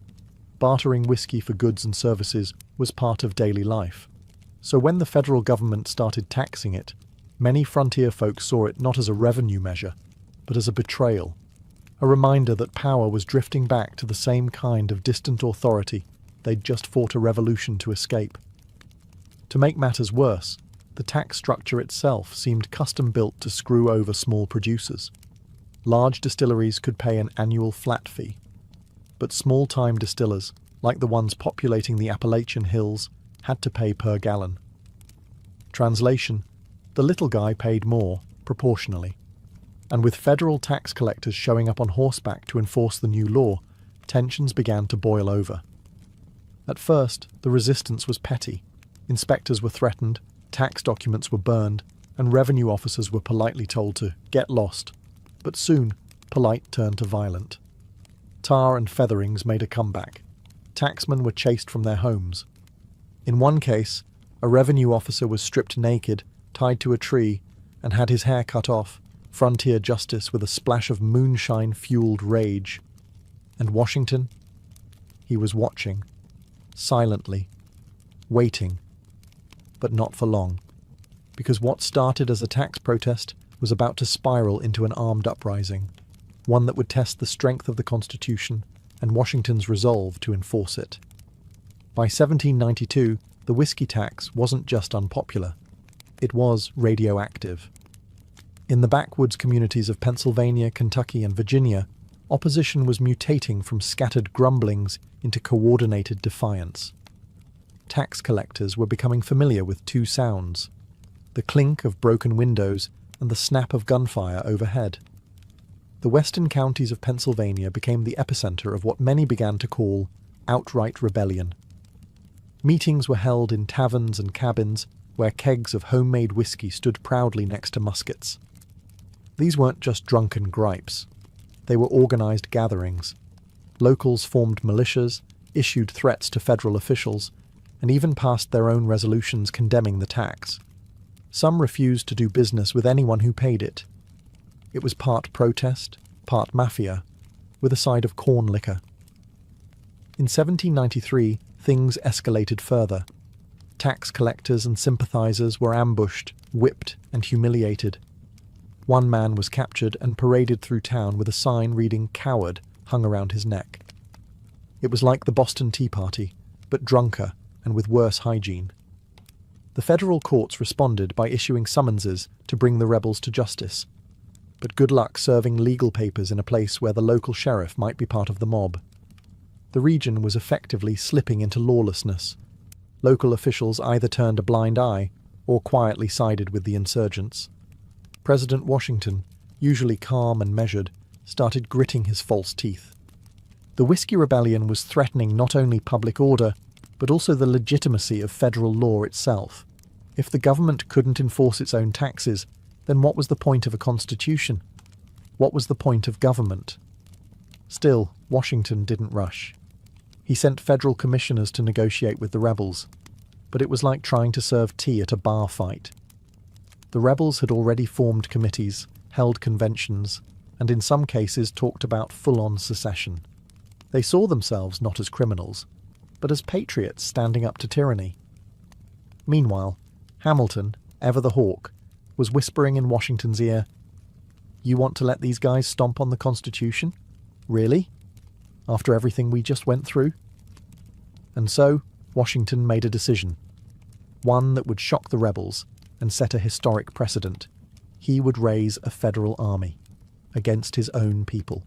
Bartering whiskey for goods and services was part of daily life. So when the federal government started taxing it, many frontier folk saw it not as a revenue measure, but as a betrayal. A reminder that power was drifting back to the same kind of distant authority they'd just fought a revolution to escape. To make matters worse, the tax structure itself seemed custom-built to screw over small producers. Large distilleries could pay an annual flat fee, but small-time distillers, like the ones populating the Appalachian Hills, had to pay per gallon. Translation: the little guy paid more, proportionally. And with federal tax collectors showing up on horseback to enforce the new law, tensions began to boil over. At first, the resistance was petty. Inspectors were threatened, tax documents were burned, and revenue officers were politely told to get lost. But soon, polite turned to violent. Tar and featherings made a comeback. Taxmen were chased from their homes. In one case, a revenue officer was stripped naked, tied to a tree, and had his hair cut off, frontier justice with a splash of moonshine-fueled rage. And Washington? He was watching, silently, waiting, but not for long, because what started as a tax protest was about to spiral into an armed uprising, one that would test the strength of the Constitution and Washington's resolve to enforce it. By 1792, the whiskey tax wasn't just unpopular, it was radioactive. In the backwoods communities of Pennsylvania, Kentucky, and Virginia, opposition was mutating from scattered grumblings into coordinated defiance. Tax collectors were becoming familiar with two sounds: the clink of broken windows and the snap of gunfire overhead. The western counties of Pennsylvania became the epicenter of what many began to call outright rebellion. Meetings were held in taverns and cabins where kegs of homemade whiskey stood proudly next to muskets. These weren't just drunken gripes. They were organized gatherings. Locals formed militias, issued threats to federal officials, and even passed their own resolutions condemning the tax. Some refused to do business with anyone who paid it. It was part protest, part mafia, with a side of corn liquor. In 1793, things escalated further. Tax collectors and sympathizers were ambushed, whipped, and humiliated. One man was captured and paraded through town with a sign reading "Coward" hung around his neck. It was like the Boston Tea Party, but drunker and with worse hygiene. The federal courts responded by issuing summonses to bring the rebels to justice. But good luck serving legal papers in a place where the local sheriff might be part of the mob. The region was effectively slipping into lawlessness. Local officials either turned a blind eye or quietly sided with the insurgents. President Washington, usually calm and measured, started gritting his false teeth. The Whiskey Rebellion was threatening not only public order, but also the legitimacy of federal law itself. If the government couldn't enforce its own taxes, then what was the point of a constitution? What was the point of government? Still, Washington didn't rush. He sent federal commissioners to negotiate with the rebels, but it was like trying to serve tea at a bar fight. The rebels had already formed committees, held conventions, and in some cases talked about full-on secession. They saw themselves not as criminals, but as patriots standing up to tyranny. Meanwhile, Hamilton, ever the hawk, was whispering in Washington's ear, "You want to let these guys stomp on the Constitution? Really? After everything we just went through?" And so, Washington made a decision. One that would shock the rebels and set a historic precedent. He would raise a federal army against his own people.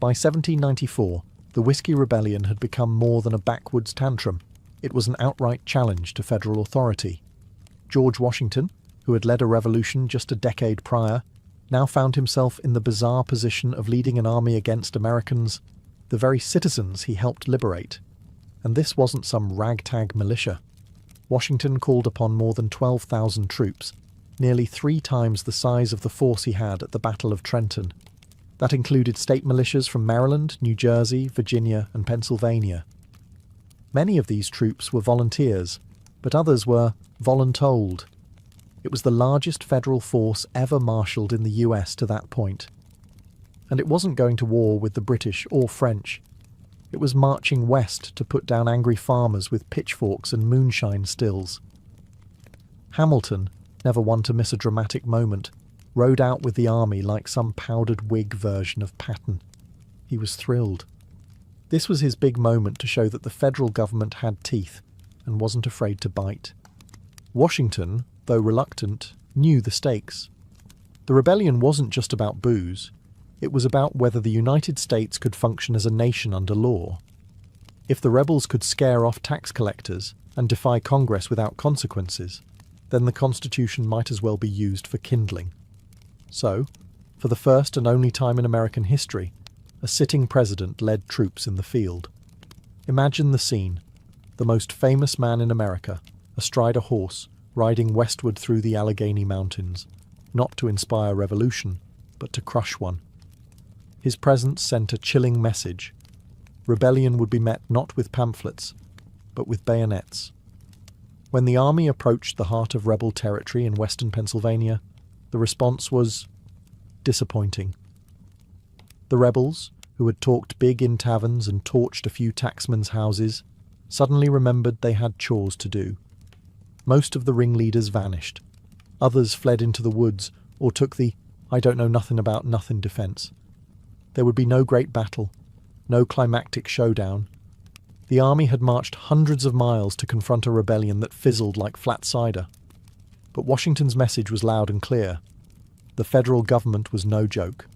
By 1794, the Whiskey Rebellion had become more than a backwoods tantrum. It was an outright challenge to federal authority. George Washington, who had led a revolution just a decade prior, now found himself in the bizarre position of leading an army against Americans, the very citizens he helped liberate. And this wasn't some ragtag militia. Washington called upon more than 12,000 troops, nearly 3 times the size of the force he had at the Battle of Trenton. That included state militias from Maryland, New Jersey, Virginia, and Pennsylvania. Many of these troops were volunteers, but others were untold. It was the largest federal force ever marshalled in the US to that point. And it wasn't going to war with the British or French. It was marching west to put down angry farmers with pitchforks and moonshine stills. Hamilton, never one to miss a dramatic moment, rode out with the army like some powdered wig version of Patton. He was thrilled. This was his big moment to show that the federal government had teeth and wasn't afraid to bite. Washington, though reluctant, knew the stakes. The rebellion wasn't just about booze. It was about whether the United States could function as a nation under law. If the rebels could scare off tax collectors and defy Congress without consequences, then the Constitution might as well be used for kindling. So, For the first and only time in American history, a sitting president led troops in the field. Imagine the scene. The most famous man in America, astride a horse, riding westward through the Allegheny Mountains, not to inspire revolution, but to crush one. His presence sent a chilling message. Rebellion would be met not with pamphlets, but with bayonets. When the army approached the heart of rebel territory in western Pennsylvania, the response was disappointing. The rebels, who had talked big in taverns and torched a few tacksmen's houses, suddenly remembered they had chores to do. Most of the ringleaders vanished. Others fled into the woods or took the I don't know nothing about nothing defense. There would be no great battle, no climactic showdown. The army had marched hundreds of miles to confront a rebellion that fizzled like flat cider. But Washington's message was loud and clear. The federal government was no joke.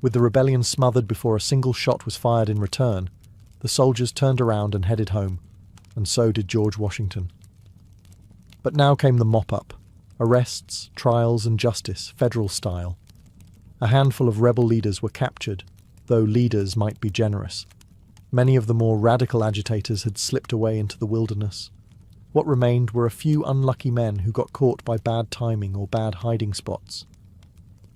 With the rebellion smothered before a single shot was fired in return, the soldiers turned around and headed home, and so did George Washington. But now came the mop-up. Arrests, trials and justice, federal style. A handful of rebel leaders were captured, though leaders might be generous. Many of the more radical agitators had slipped away into the wilderness. What remained were a few unlucky men who got caught by bad timing or bad hiding spots.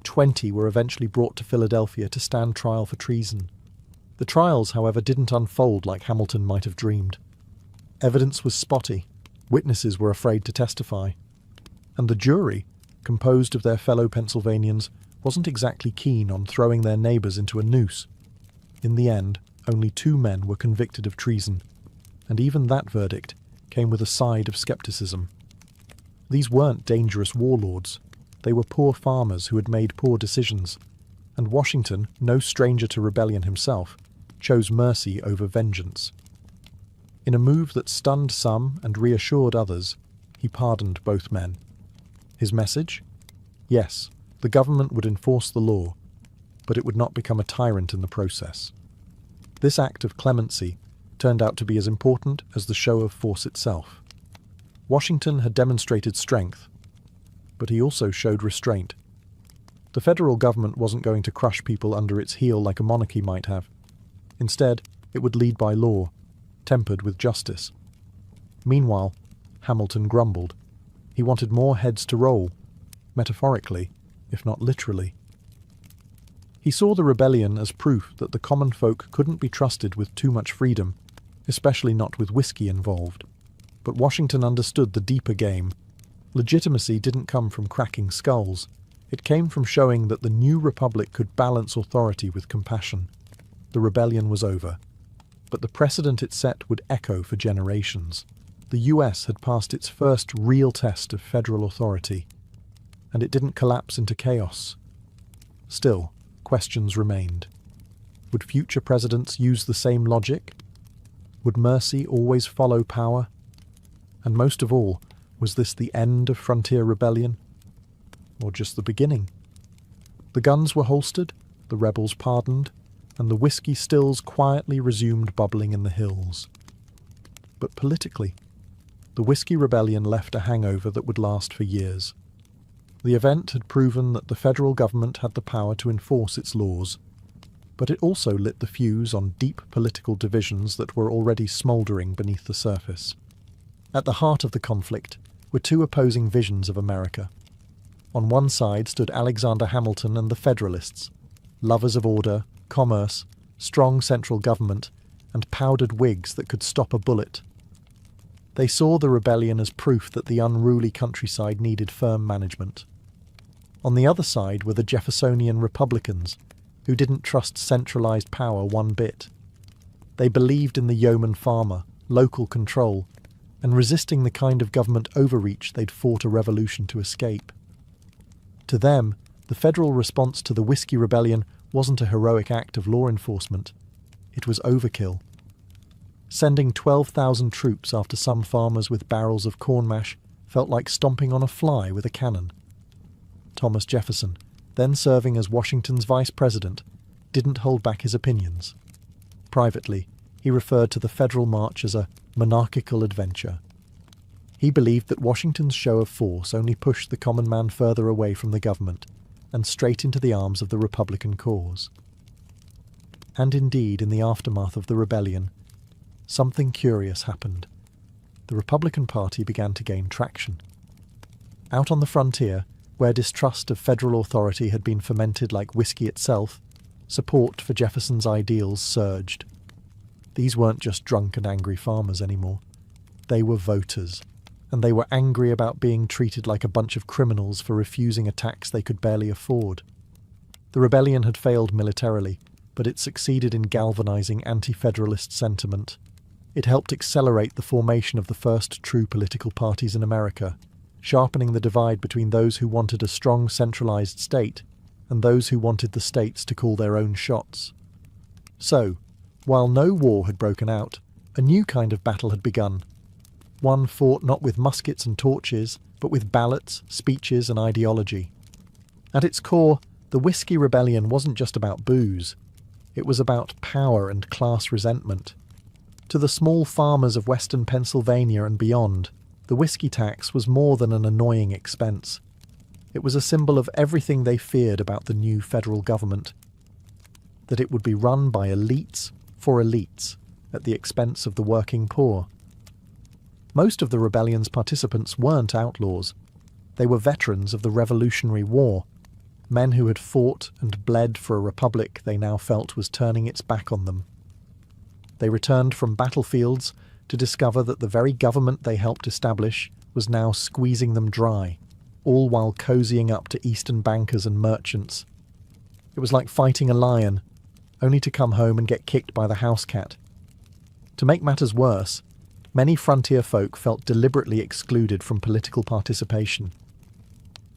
20 were eventually brought to Philadelphia to stand trial for treason. The trials, however, didn't unfold like Hamilton might have dreamed. Evidence was spotty. Witnesses were afraid to testify. And the jury, composed of their fellow Pennsylvanians, wasn't exactly keen on throwing their neighbours into a noose. In the end, only 2 men were convicted of treason, and even that verdict came with a side of scepticism. These weren't dangerous warlords. They were poor farmers who had made poor decisions, and Washington, no stranger to rebellion himself, chose mercy over vengeance. In a move that stunned some and reassured others, he pardoned both men. His message? Yes, the government would enforce the law, but it would not become a tyrant in the process. This act of clemency turned out to be as important as the show of force itself. Washington had demonstrated strength, but he also showed restraint. The federal government wasn't going to crush people under its heel like a monarchy might have. Instead, it would lead by law, tempered with justice. Meanwhile, Hamilton grumbled. He wanted more heads to roll, metaphorically, if not literally. He saw the rebellion as proof that the common folk couldn't be trusted with too much freedom, especially not with whiskey involved. But Washington understood the deeper game. Legitimacy didn't come from cracking skulls. It came from showing that the new republic could balance authority with compassion. The rebellion was over, but the precedent it set would echo for generations. The US had passed its first real test of federal authority, and it didn't collapse into chaos. Still, questions remained. Would future presidents use the same logic? Would mercy always follow power? And most of all, was this the end of frontier rebellion? Or just the beginning? The guns were holstered, the rebels pardoned, and the whiskey stills quietly resumed bubbling in the hills. But politically, the Whiskey Rebellion left a hangover that would last for years. The event had proven that the federal government had the power to enforce its laws, but it also lit the fuse on deep political divisions that were already smouldering beneath the surface. At the heart of the conflict were 2 opposing visions of America. On one side stood Alexander Hamilton and the Federalists, lovers of order, commerce, strong central government, and powdered Whigs that could stop a bullet. They saw the rebellion as proof that the unruly countryside needed firm management. On the other side were the Jeffersonian Republicans, who didn't trust centralized power one bit. They believed in the yeoman farmer, local control, and resisting the kind of government overreach they'd fought a revolution to escape. To them, the federal response to the Whiskey Rebellion wasn't a heroic act of law enforcement. It was overkill. Sending 12,000 troops after some farmers with barrels of corn mash felt like stomping on a fly with a cannon. Thomas Jefferson, then serving as Washington's vice president, didn't hold back his opinions. Privately, he referred to the federal march as a monarchical adventure. He believed that Washington's show of force only pushed the common man further away from the government, and straight into the arms of the Republican cause. And indeed, in the aftermath of the rebellion, something curious happened. The Republican Party began to gain traction. Out on the frontier, where distrust of federal authority had been fermented like whiskey itself, support for Jefferson's ideals surged. These weren't just drunk and angry farmers anymore. They were voters, and they were angry about being treated like a bunch of criminals for refusing a tax they could barely afford. The rebellion had failed militarily, but it succeeded in galvanizing anti-federalist sentiment. It helped accelerate the formation of the first true political parties in America, sharpening the divide between those who wanted a strong centralized state and those who wanted the states to call their own shots. So, while no war had broken out, a new kind of battle had begun. One fought not with muskets and torches, but with ballots, speeches, and ideology. At its core, the Whiskey Rebellion wasn't just about booze. It was about power and class resentment. To the small farmers of western Pennsylvania and beyond, the whiskey tax was more than an annoying expense. It was a symbol of everything they feared about the new federal government. That it would be run by elites for elites, at the expense of the working poor. Most of the rebellion's participants weren't outlaws. They were veterans of the Revolutionary War, men who had fought and bled for a republic they now felt was turning its back on them. They returned from battlefields to discover that the very government they helped establish was now squeezing them dry, all while cozying up to Eastern bankers and merchants. It was like fighting a lion, only to come home and get kicked by the house cat. To make matters worse, many frontier folk felt deliberately excluded from political participation.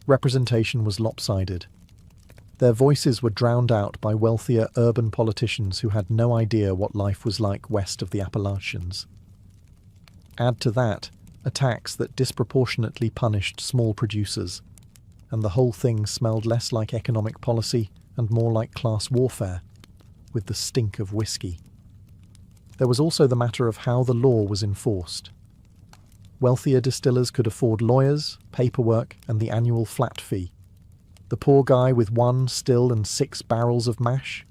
Representation was lopsided. Their voices were drowned out by wealthier urban politicians who had no idea what life was like west of the Appalachians. Add to that a tax that disproportionately punished small producers, and the whole thing smelled less like economic policy and more like class warfare, with the stink of whiskey. There was also the matter of how the law was enforced. Wealthier distillers could afford lawyers, paperwork, and the annual flat fee. The poor guy with 1 still and 6 barrels of mash?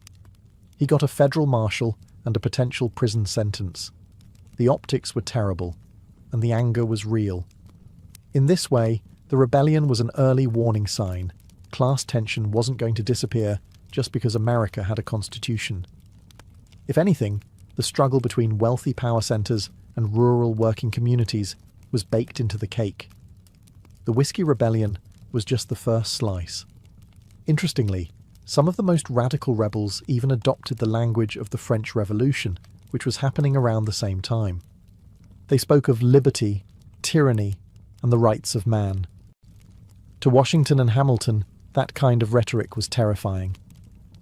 He got a federal marshal and a potential prison sentence. The optics were terrible, and the anger was real. In this way, the rebellion was an early warning sign. Class tension wasn't going to disappear just because America had a constitution. If anything, the struggle between wealthy power centers and rural working communities was baked into the cake. The Whiskey Rebellion was just the first slice. Interestingly, some of the most radical rebels even adopted the language of the French Revolution, which was happening around the same time. They spoke of liberty, tyranny, and the rights of man. To Washington and Hamilton, that kind of rhetoric was terrifying.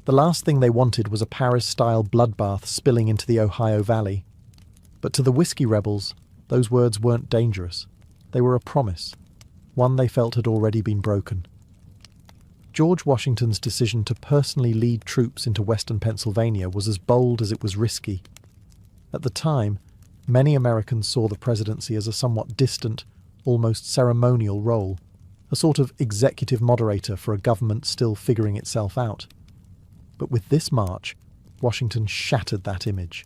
The last thing they wanted was a Paris-style bloodbath spilling into the Ohio Valley. But to the whiskey rebels, those words weren't dangerous. They were a promise, one they felt had already been broken. George Washington's decision to personally lead troops into western Pennsylvania was as bold as it was risky. At the time, many Americans saw the presidency as a somewhat distant, almost ceremonial role, a sort of executive moderator for a government still figuring itself out. But with this march, Washington shattered that image.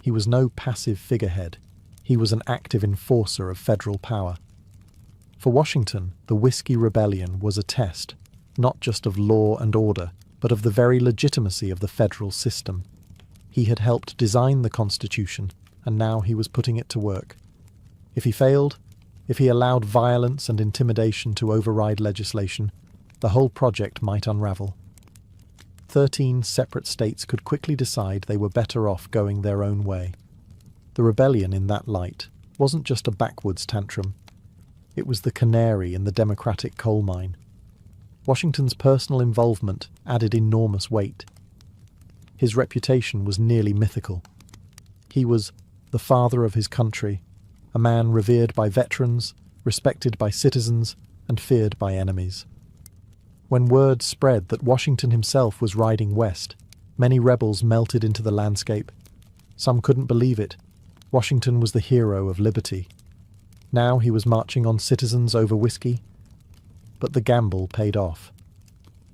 He was no passive figurehead. He was an active enforcer of federal power. For Washington, the Whiskey Rebellion was a test, not just of law and order, but of the very legitimacy of the federal system. He had helped design the Constitution, and now he was putting it to work. If he failed, if he allowed violence and intimidation to override legislation, the whole project might unravel. 13 separate states could quickly decide they were better off going their own way. The rebellion, in that light, wasn't just a backwoods tantrum. It was the canary in the Democratic coal mine. Washington's personal involvement added enormous weight. His reputation was nearly mythical. He was the father of his country, a man revered by veterans, respected by citizens, and feared by enemies. When word spread that Washington himself was riding west, many rebels melted into the landscape. Some couldn't believe it. Washington was the hero of liberty. Now he was marching on citizens over whiskey. But the gamble paid off.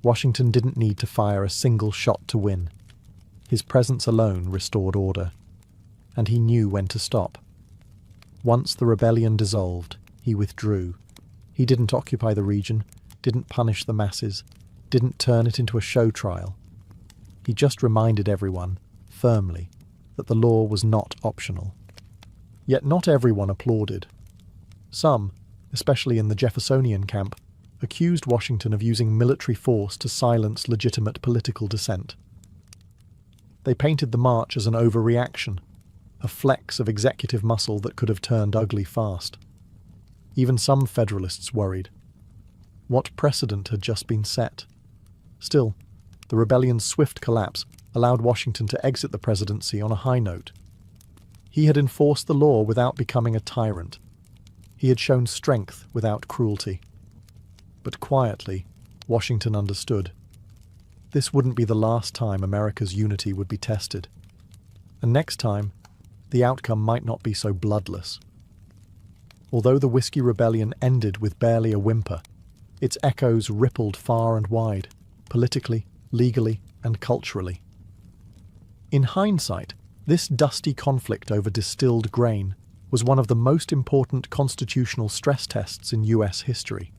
Washington didn't need to fire a single shot to win. His presence alone restored order, and he knew when to stop. Once the rebellion dissolved, he withdrew. He didn't occupy the region, didn't punish the masses, didn't turn it into a show trial. He just reminded everyone, firmly, that the law was not optional. Yet not everyone applauded. Some, especially in the Jeffersonian camp, accused Washington of using military force to silence legitimate political dissent. They painted the march as an overreaction, a flex of executive muscle that could have turned ugly fast. Even some Federalists worried. What precedent had just been set? Still, the rebellion's swift collapse allowed Washington to exit the presidency on a high note. He had enforced the law without becoming a tyrant. He had shown strength without cruelty. But quietly, Washington understood. This wouldn't be the last time America's unity would be tested. And next time, the outcome might not be so bloodless. Although the Whiskey Rebellion ended with barely a whimper, its echoes rippled far and wide, politically, legally, and culturally. In hindsight, this dusty conflict over distilled grain was one of the most important constitutional stress tests in US history.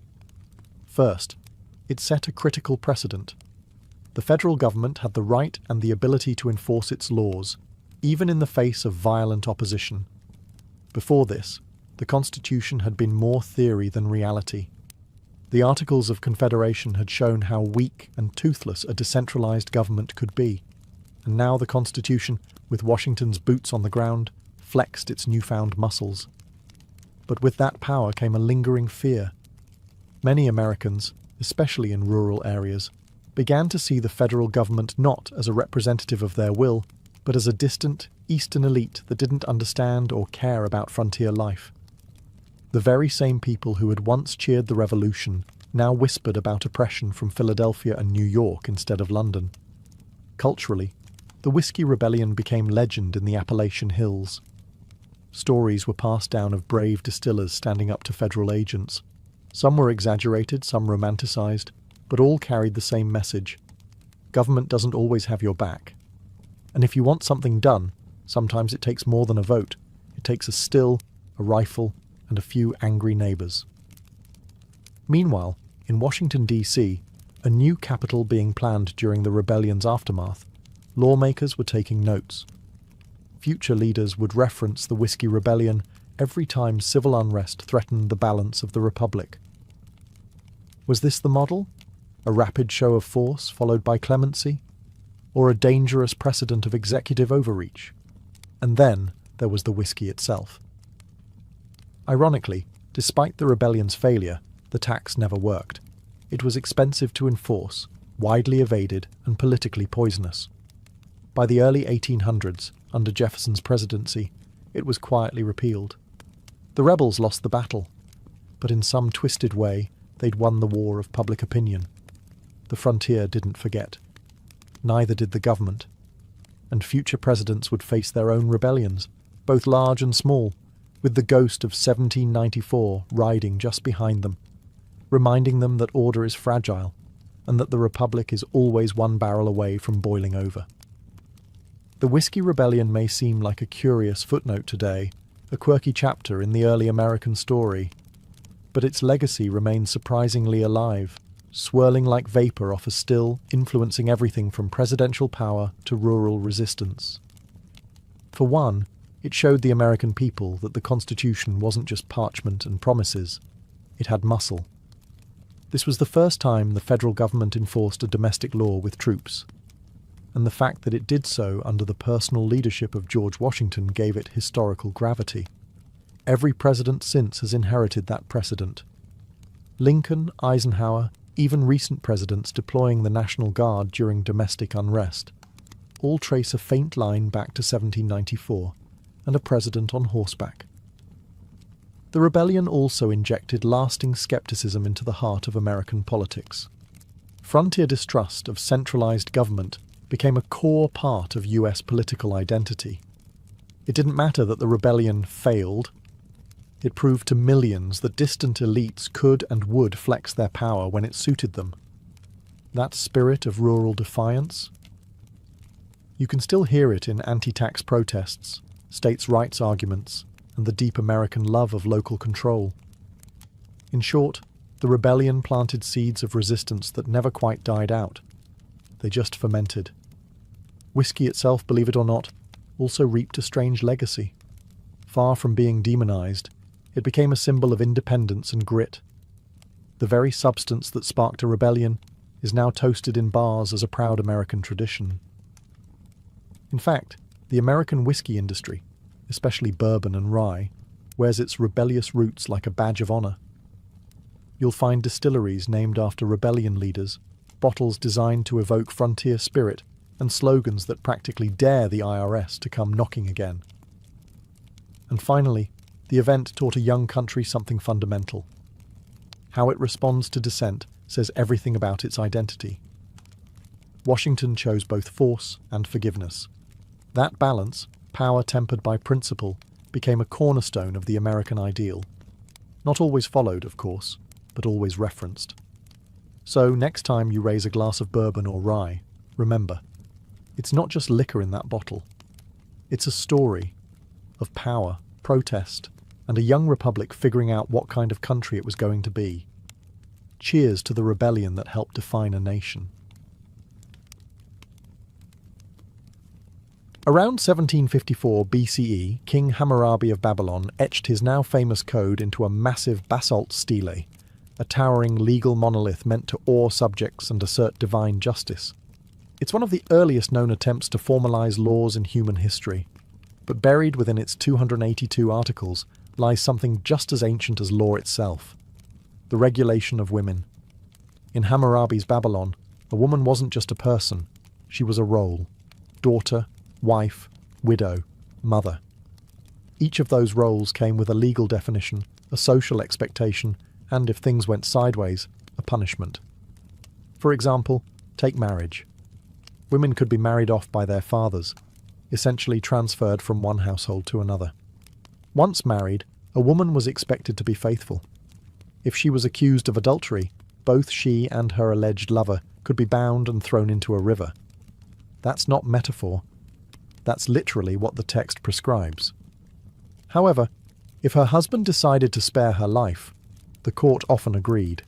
First, it set a critical precedent. The federal government had the right and the ability to enforce its laws, even in the face of violent opposition. Before this, the Constitution had been more theory than reality. The Articles of Confederation had shown how weak and toothless a decentralized government could be, and now the Constitution, with Washington's boots on the ground, flexed its newfound muscles. But with that power came a lingering fear. Many Americans, especially in rural areas, began to see the federal government not as a representative of their will, but as a distant, eastern elite that didn't understand or care about frontier life. The very same people who had once cheered the revolution now whispered about oppression from Philadelphia and New York instead of London. Culturally, the Whiskey Rebellion became legend in the Appalachian Hills. Stories were passed down of brave distillers standing up to federal agents. Some were exaggerated, some romanticized, but all carried the same message. Government doesn't always have your back. And if you want something done, sometimes it takes more than a vote. It takes a still, a rifle, and a few angry neighbors. Meanwhile, in Washington, D.C., a new capital being planned during the rebellion's aftermath, lawmakers were taking notes. Future leaders would reference the Whiskey Rebellion every time civil unrest threatened the balance of the Republic. Was this the model? A rapid show of force followed by clemency? Or a dangerous precedent of executive overreach? And then there was the whiskey itself. Ironically, despite the rebellion's failure, the tax never worked. It was expensive to enforce, widely evaded, and politically poisonous. By the early 1800s, under Jefferson's presidency, it was quietly repealed. The rebels lost the battle, but in some twisted way, they'd won the war of public opinion. The frontier didn't forget. Neither did the government. And future presidents would face their own rebellions, both large and small, with the ghost of 1794 riding just behind them, reminding them that order is fragile and that the Republic is always one barrel away from boiling over. The Whiskey Rebellion may seem like a curious footnote today, a quirky chapter in the early American story, but its legacy remains surprisingly alive, swirling like vapor off a still, influencing everything from presidential power to rural resistance. For one, it showed the American people that the Constitution wasn't just parchment and promises, it had muscle. This was the first time the federal government enforced a domestic law with troops, and the fact that it did so under the personal leadership of George Washington gave it historical gravity. Every president since has inherited that precedent. Lincoln, Eisenhower, even recent presidents deploying the National Guard during domestic unrest, all trace a faint line back to 1794 and a president on horseback. The rebellion also injected lasting skepticism into the heart of American politics. Frontier distrust of centralized government became a core part of US political identity. It didn't matter that the rebellion failed. It proved to millions that distant elites could and would flex their power when it suited them. That spirit of rural defiance? You can still hear it in anti-tax protests, states' rights arguments, and the deep American love of local control. In short, the rebellion planted seeds of resistance that never quite died out. They just fermented. Whiskey itself, believe it or not, also reaped a strange legacy. Far from being demonized, it became a symbol of independence and grit. The very substance that sparked a rebellion is now toasted in bars as a proud American tradition. In fact, the American whiskey industry, especially bourbon and rye, wears its rebellious roots like a badge of honor. You'll find distilleries named after rebellion leaders, bottles designed to evoke frontier spirit, and slogans that practically dare the IRS to come knocking again. And finally, the event taught a young country something fundamental. How it responds to dissent says everything about its identity. Washington chose both force and forgiveness. That balance, power tempered by principle, became a cornerstone of the American ideal. Not always followed, of course, but always referenced. So next time you raise a glass of bourbon or rye, remember, it's not just liquor in that bottle. It's a story of power, protest, and a young republic figuring out what kind of country it was going to be. Cheers to the rebellion that helped define a nation. Around 1754 BCE, King Hammurabi of Babylon etched his now famous code into a massive basalt stele, a towering legal monolith meant to awe subjects and assert divine justice. It's one of the earliest known attempts to formalize laws in human history, but buried within its 282 articles lies something just as ancient as law itself: the regulation of women. In Hammurabi's Babylon, a woman wasn't just a person, she was a role: daughter, wife, widow, mother. Each of those roles came with a legal definition, a social expectation, and if things went sideways, a punishment. For example, take marriage. Women could be married off by their fathers, essentially transferred from one household to another. Once married, a woman was expected to be faithful. If she was accused of adultery, both she and her alleged lover could be bound and thrown into a river. That's not metaphor. That's literally what the text prescribes. However, if her husband decided to spare her life, the court often agreed.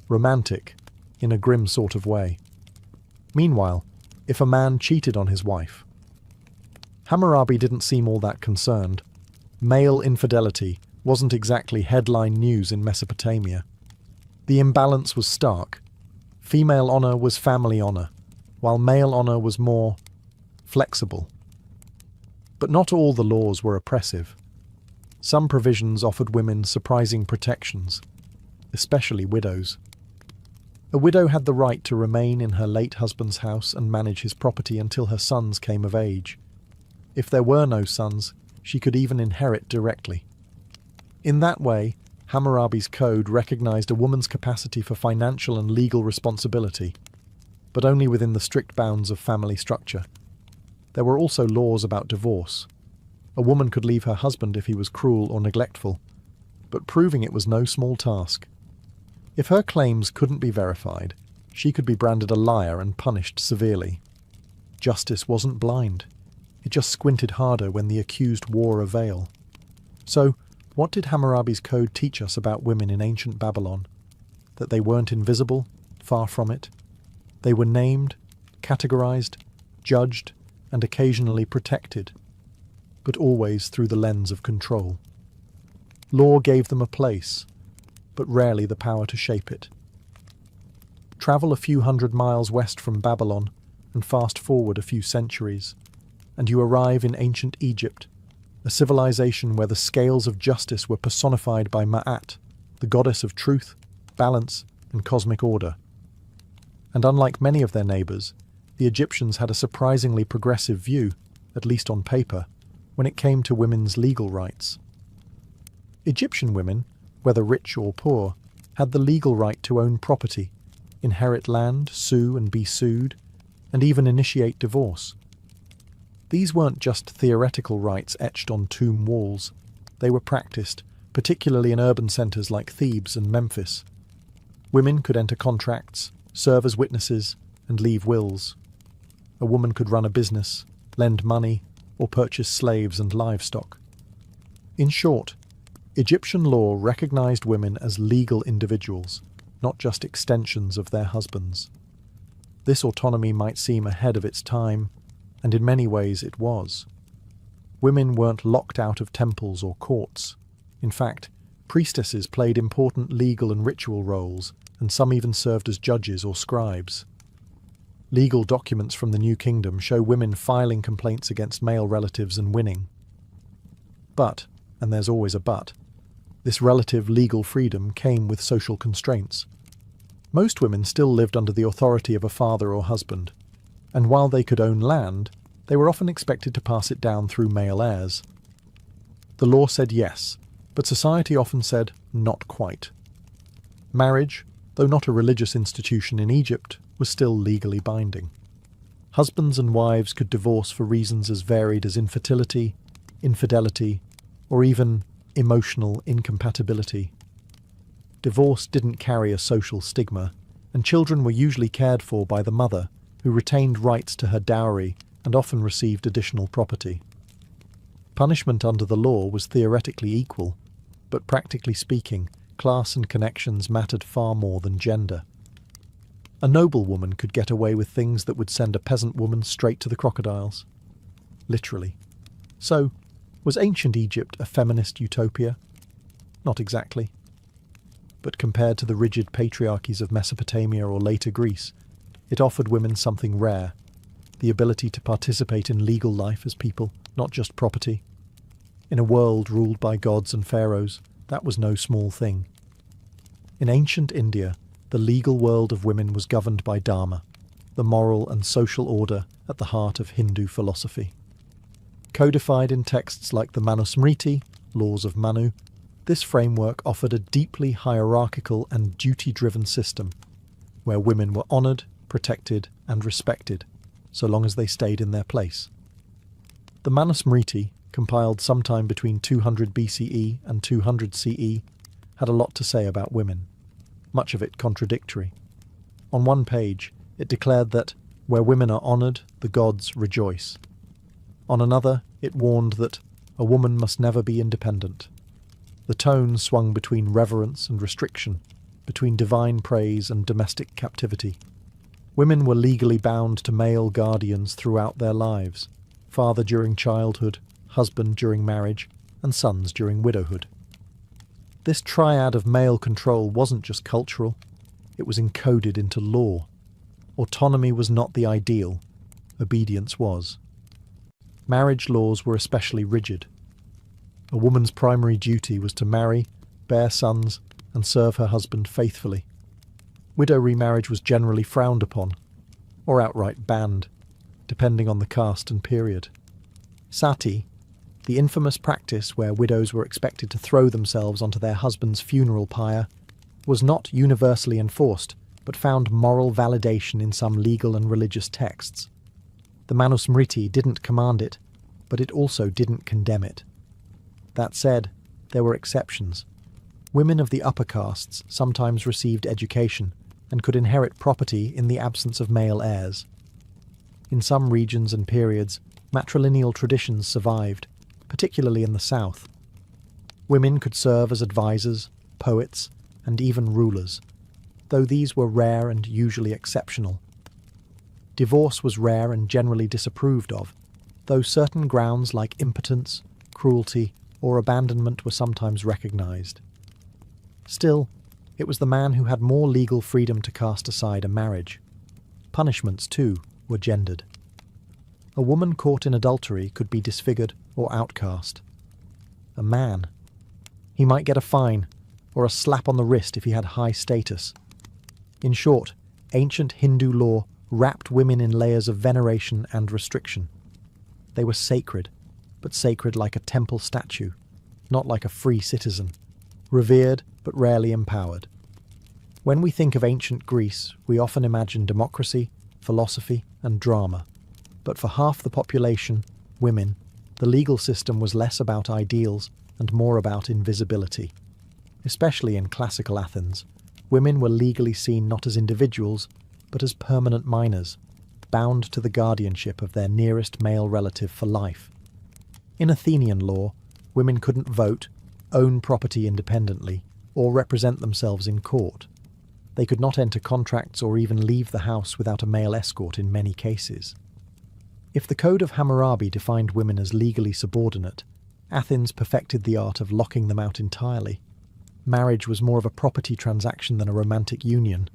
Romantic, in a grim sort of way. Meanwhile, if a man cheated on his wife, Hammurabi didn't seem all that concerned. Male infidelity wasn't exactly headline news in Mesopotamia. The imbalance was stark. Female honor was family honor, while male honor was more flexible. But not all the laws were oppressive. Some provisions offered women surprising protections, especially widows. A widow had the right to remain in her late husband's house and manage his property until her sons came of age. If there were no sons, she could even inherit directly. In that way, Hammurabi's code recognized a woman's capacity for financial and legal responsibility, but only within the strict bounds of family structure. There were also laws about divorce. A woman could leave her husband if he was cruel or neglectful, but proving it was no small task. If her claims couldn't be verified, she could be branded a liar and punished severely. Justice wasn't blind. It just squinted harder when the accused wore a veil. So, what did Hammurabi's code teach us about women in ancient Babylon? That they weren't invisible? Far from it. They were named, categorized, judged, and occasionally protected, but always through the lens of control. Law gave them a place, but rarely the power to shape it. Travel a few hundred miles west from Babylon, and fast forward a few centuries, and you arrive in ancient Egypt, a civilization where the scales of justice were personified by Ma'at, the goddess of truth, balance, and cosmic order. And unlike many of their neighbors, the Egyptians had a surprisingly progressive view, at least on paper, when it came to women's legal rights. Egyptian women, whether rich or poor, had the legal right to own property, inherit land, sue and be sued, and even initiate divorce. These weren't just theoretical rights etched on tomb walls. They were practiced, particularly in urban centers like Thebes and Memphis. Women could enter contracts, serve as witnesses, and leave wills. A woman could run a business, lend money, or purchase slaves and livestock. In short, Egyptian law recognized women as legal individuals, not just extensions of their husbands. This autonomy might seem ahead of its time, and in many ways it was. Women weren't locked out of temples or courts. In fact, priestesses played important legal and ritual roles, and some even served as judges or scribes. Legal documents from the New Kingdom show women filing complaints against male relatives and winning. But, and there's always a but, this relative legal freedom came with social constraints. Most women still lived under the authority of a father or husband, and while they could own land, they were often expected to pass it down through male heirs. The law said yes, but society often said not quite. Marriage, though not a religious institution in Egypt, was still legally binding. Husbands and wives could divorce for reasons as varied as infertility, infidelity, or even emotional incompatibility. Divorce didn't carry a social stigma, and children were usually cared for by the mother, who retained rights to her dowry and often received additional property. Punishment under the law was theoretically equal, but practically speaking, class and connections mattered far more than gender. A noblewoman could get away with things that would send a peasant woman straight to the crocodiles. Literally. So, was ancient Egypt a feminist utopia? Not exactly. But compared to the rigid patriarchies of Mesopotamia or later Greece, it offered women something rare: the ability to participate in legal life as people, not just property. In a world ruled by gods and pharaohs, that was no small thing. In ancient India, the legal world of women was governed by Dharma, the moral and social order at the heart of Hindu philosophy. Codified in texts like the Manusmriti, Laws of Manu, this framework offered a deeply hierarchical and duty-driven system, where women were honoured, protected, and respected, so long as they stayed in their place. The Manusmriti, compiled sometime between 200 BCE and 200 CE, had a lot to say about women, much of it contradictory. On one page, it declared that, where women are honoured, the gods rejoice. On another, it warned that a woman must never be independent. The tone swung between reverence and restriction, between divine praise and domestic captivity. Women were legally bound to male guardians throughout their lives: father during childhood, husband during marriage, and sons during widowhood. This triad of male control wasn't just cultural, it was encoded into law. Autonomy was not the ideal, obedience was. Marriage laws were especially rigid. A woman's primary duty was to marry, bear sons, and serve her husband faithfully. Widow remarriage was generally frowned upon, or outright banned, depending on the caste and period. Sati, the infamous practice where widows were expected to throw themselves onto their husband's funeral pyre, was not universally enforced, but found moral validation in some legal and religious texts. The Manusmriti didn't command it, but it also didn't condemn it. That said, there were exceptions. Women of the upper castes sometimes received education and could inherit property in the absence of male heirs. In some regions and periods, matrilineal traditions survived, particularly in the south. Women could serve as advisors, poets, and even rulers, though these were rare and usually exceptional. Divorce was rare and generally disapproved of, though certain grounds like impotence, cruelty, or abandonment were sometimes recognized. Still, it was the man who had more legal freedom to cast aside a marriage. Punishments, too, were gendered. A woman caught in adultery could be disfigured or outcast. A man, he might get a fine or a slap on the wrist if he had high status. In short, ancient Hindu law wrapped women in layers of veneration and restriction. They were sacred, but sacred like a temple statue, not like a free citizen, revered but rarely empowered. When we think of ancient Greece, we often imagine democracy, philosophy, and drama. But for half the population, women, the legal system was less about ideals and more about invisibility. Especially in classical Athens, women were legally seen not as individuals, but as permanent minors, bound to the guardianship of their nearest male relative for life. In Athenian law, women couldn't vote, own property independently, or represent themselves in court. They could not enter contracts or even leave the house without a male escort in many cases. If the Code of Hammurabi defined women as legally subordinate, Athens perfected the art of locking them out entirely. Marriage was more of a property transaction than a romantic union.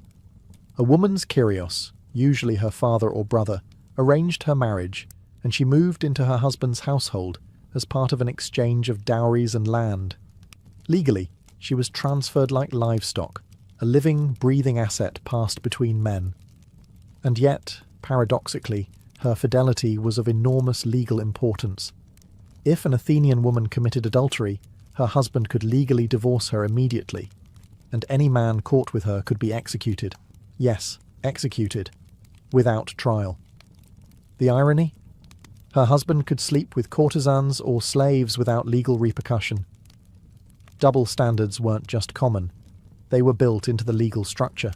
A woman's kyrios, usually her father or brother, arranged her marriage, and she moved into her husband's household as part of an exchange of dowries and land. Legally, she was transferred like livestock, a living, breathing asset passed between men. And yet, paradoxically, her fidelity was of enormous legal importance. If an Athenian woman committed adultery, her husband could legally divorce her immediately, and any man caught with her could be executed. Yes, executed, without trial. The irony? Her husband could sleep with courtesans or slaves without legal repercussion. Double standards weren't just common, they were built into the legal structure.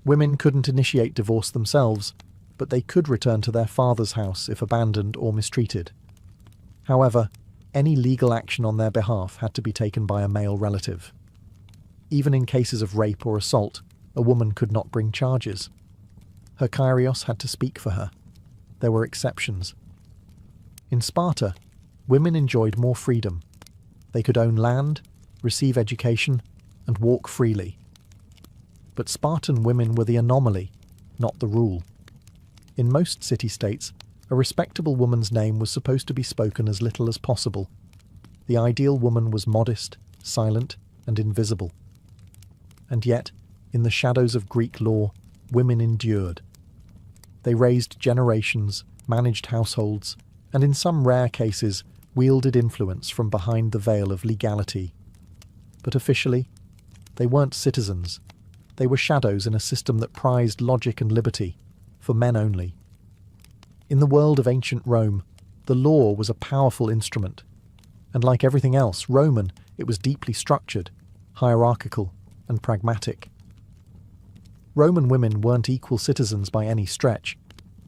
Women couldn't initiate divorce themselves, but they could return to their father's house if abandoned or mistreated. However, any legal action on their behalf had to be taken by a male relative. Even in cases of rape or assault, a woman could not bring charges. Her kyrios had to speak for her. There were exceptions. In Sparta, women enjoyed more freedom. They could own land, receive education, and walk freely. But Spartan women were the anomaly, not the rule. In most city-states, a respectable woman's name was supposed to be spoken as little as possible. The ideal woman was modest, silent, and invisible. And yet, in the shadows of Greek law, women endured. They raised generations, managed households, and in some rare cases, wielded influence from behind the veil of legality. But officially, they weren't citizens. They were shadows in a system that prized logic and liberty, for men only. In the world of ancient Rome, the law was a powerful instrument, and like everything else Roman, it was deeply structured, hierarchical, and pragmatic. Roman women weren't equal citizens by any stretch,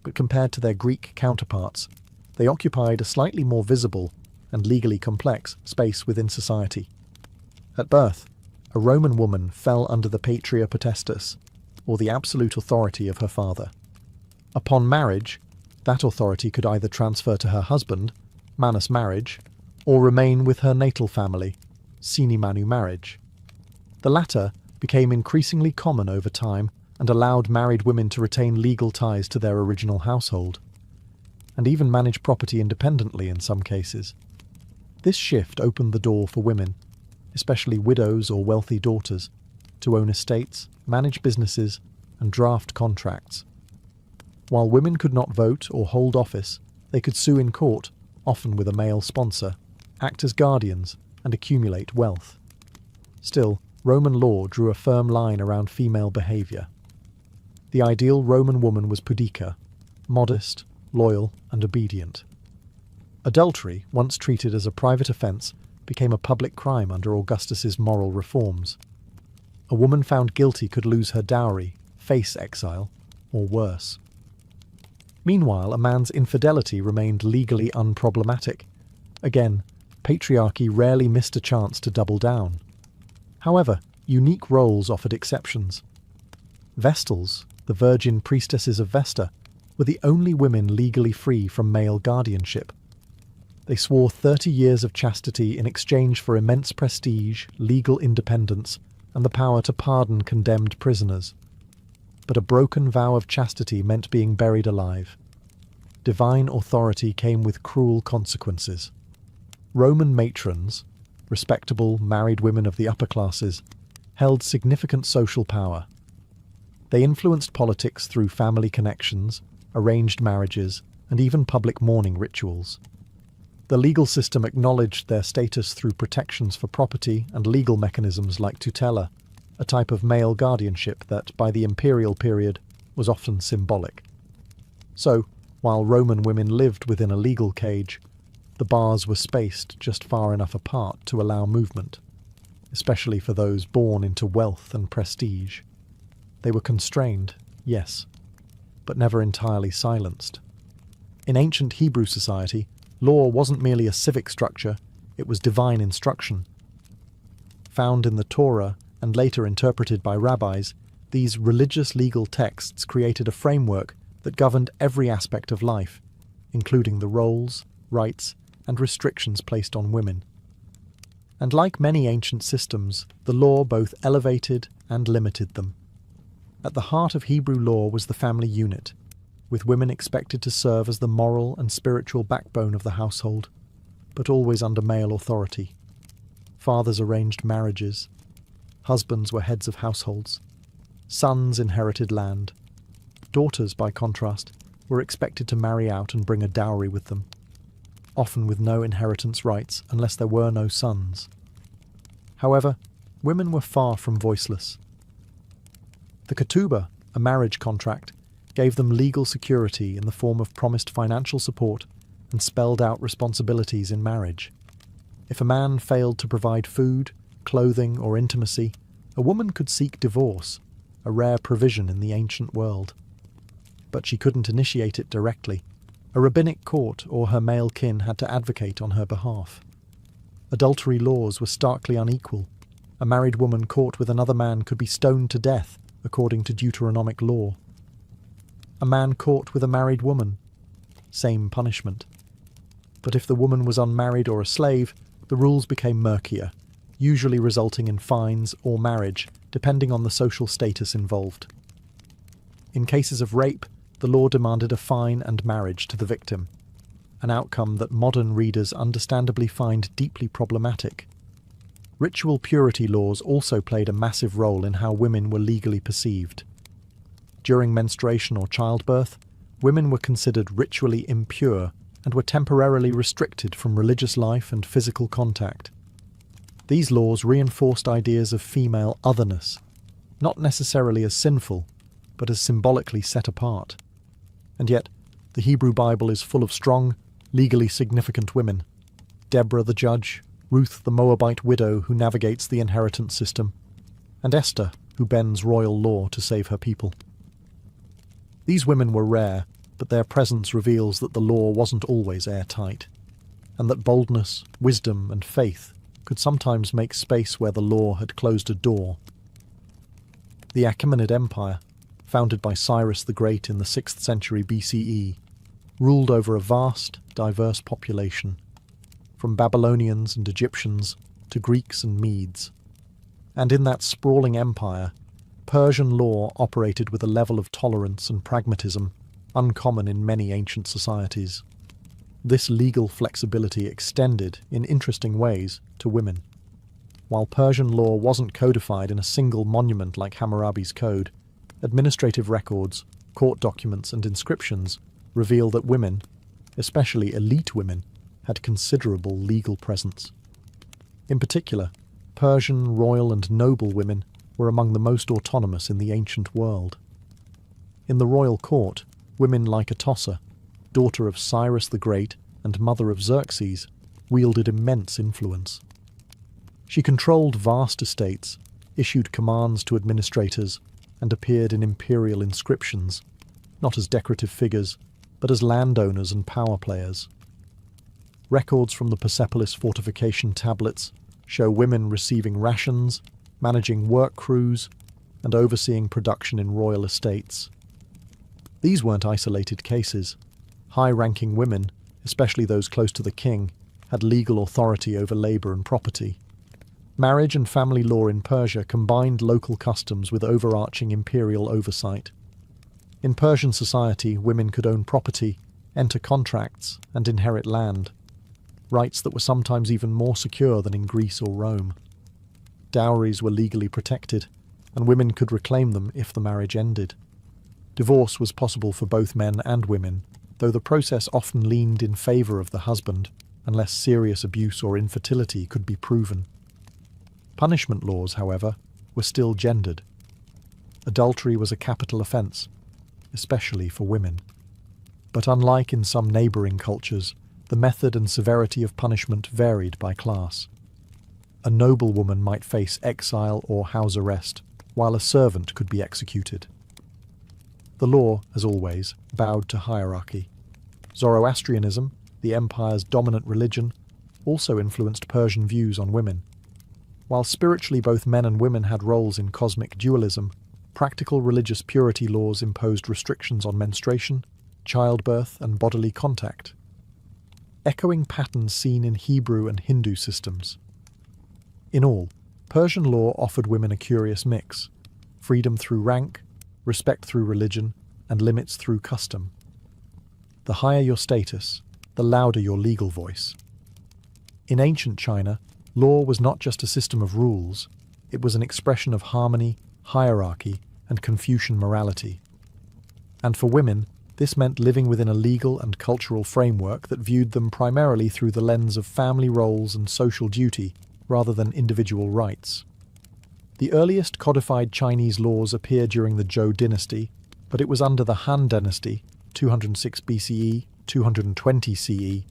but compared to their Greek counterparts, they occupied a slightly more visible and legally complex space within society. At birth, a Roman woman fell under the patria potestas, or the absolute authority of her father. Upon marriage, that authority could either transfer to her husband, manus marriage, or remain with her natal family, sine manu marriage. The latter became increasingly common over time and allowed married women to retain legal ties to their original household, and even manage property independently in some cases. This shift opened the door for women, especially widows or wealthy daughters, to own estates, manage businesses, and draft contracts. While women could not vote or hold office, they could sue in court, often with a male sponsor, act as guardians, and accumulate wealth. Still, Roman law drew a firm line around female behaviour. The ideal Roman woman was pudica, modest, loyal, and obedient. Adultery, once treated as a private offence, became a public crime under Augustus's moral reforms. A woman found guilty could lose her dowry, face exile, or worse. Meanwhile, a man's infidelity remained legally unproblematic. Again, patriarchy rarely missed a chance to double down. However, unique roles offered exceptions. Vestals, the virgin priestesses of Vesta, were the only women legally free from male guardianship. They swore 30 years of chastity in exchange for immense prestige, legal independence, and the power to pardon condemned prisoners. But a broken vow of chastity meant being buried alive. Divine authority came with cruel consequences. Roman matrons, respectable married women of the upper classes, held significant social power. They influenced politics through family connections, arranged marriages, and even public mourning rituals. The legal system acknowledged their status through protections for property and legal mechanisms like tutela, a type of male guardianship that, by the imperial period, was often symbolic. So, while Roman women lived within a legal cage, the bars were spaced just far enough apart to allow movement, especially for those born into wealth and prestige. They were constrained, yes, but never entirely silenced. In ancient Hebrew society, law wasn't merely a civic structure, it was divine instruction. Found in the Torah and later interpreted by rabbis, these religious legal texts created a framework that governed every aspect of life, including the roles, rights, and restrictions placed on women. And like many ancient systems, the law both elevated and limited them. At the heart of Hebrew law was the family unit, with women expected to serve as the moral and spiritual backbone of the household, but always under male authority. Fathers arranged marriages. Husbands were heads of households. Sons inherited land. Daughters, by contrast, were expected to marry out and bring a dowry with them, often with no inheritance rights unless there were no sons. However, women were far from voiceless. The ketubah, a marriage contract, gave them legal security in the form of promised financial support and spelled out responsibilities in marriage. If a man failed to provide food, clothing, or intimacy, a woman could seek divorce, a rare provision in the ancient world. But she couldn't initiate it directly. A rabbinic court or her male kin had to advocate on her behalf. Adultery laws were starkly unequal. A married woman caught with another man could be stoned to death, according to Deuteronomic law. A man caught with a married woman, same punishment. But if the woman was unmarried or a slave, the rules became murkier, usually resulting in fines or marriage, depending on the social status involved. In cases of rape, the law demanded a fine and marriage to the victim, an outcome that modern readers understandably find deeply problematic. Ritual purity laws also played a massive role in how women were legally perceived. During menstruation or childbirth, women were considered ritually impure and were temporarily restricted from religious life and physical contact. These laws reinforced ideas of female otherness, not necessarily as sinful, but as symbolically set apart. And yet, the Hebrew Bible is full of strong, legally significant women. Deborah the judge, Ruth the Moabite widow who navigates the inheritance system, and Esther, who bends royal law to save her people. These women were rare, but their presence reveals that the law wasn't always airtight, and that boldness, wisdom, and faith could sometimes make space where the law had closed a door. The Achaemenid Empire, founded by Cyrus the Great in the 6th century BCE, ruled over a vast, diverse population, from Babylonians and Egyptians to Greeks and Medes. And in that sprawling empire, Persian law operated with a level of tolerance and pragmatism uncommon in many ancient societies. This legal flexibility extended, in interesting ways, to women. While Persian law wasn't codified in a single monument like Hammurabi's Code, administrative records, court documents, and inscriptions reveal that women, especially elite women, had considerable legal presence. In particular, Persian royal and noble women were among the most autonomous in the ancient world. In the royal court, women like Atossa, daughter of Cyrus the Great and mother of Xerxes, wielded immense influence. She controlled vast estates, issued commands to administrators, and appeared in imperial inscriptions, not as decorative figures, but as landowners and power players. Records from the Persepolis fortification tablets show women receiving rations, managing work crews, and overseeing production in royal estates. These weren't isolated cases. High-ranking women, especially those close to the king, had legal authority over labour and property. Marriage and family law in Persia combined local customs with overarching imperial oversight. In Persian society, women could own property, enter contracts, and inherit land, rights that were sometimes even more secure than in Greece or Rome. Dowries were legally protected, and women could reclaim them if the marriage ended. Divorce was possible for both men and women, though the process often leaned in favour of the husband, unless serious abuse or infertility could be proven. Punishment laws, however, were still gendered. Adultery was a capital offence, especially for women. But unlike in some neighbouring cultures, the method and severity of punishment varied by class. A noblewoman might face exile or house arrest, while a servant could be executed. The law, as always, bowed to hierarchy. Zoroastrianism, the empire's dominant religion, also influenced Persian views on women. While spiritually both men and women had roles in cosmic dualism, practical religious purity laws imposed restrictions on menstruation, childbirth, and bodily contact, echoing patterns seen in Hebrew and Hindu systems. In all, Persian law offered women a curious mix: freedom through rank, respect through religion, and limits through custom. The higher your status, the louder your legal voice. In ancient China, law was not just a system of rules, it was an expression of harmony, hierarchy, and Confucian morality. And for women, this meant living within a legal and cultural framework that viewed them primarily through the lens of family roles and social duty, rather than individual rights. The earliest codified Chinese laws appear during the Zhou dynasty, but it was under the Han dynasty, 206 BCE, 220 CE,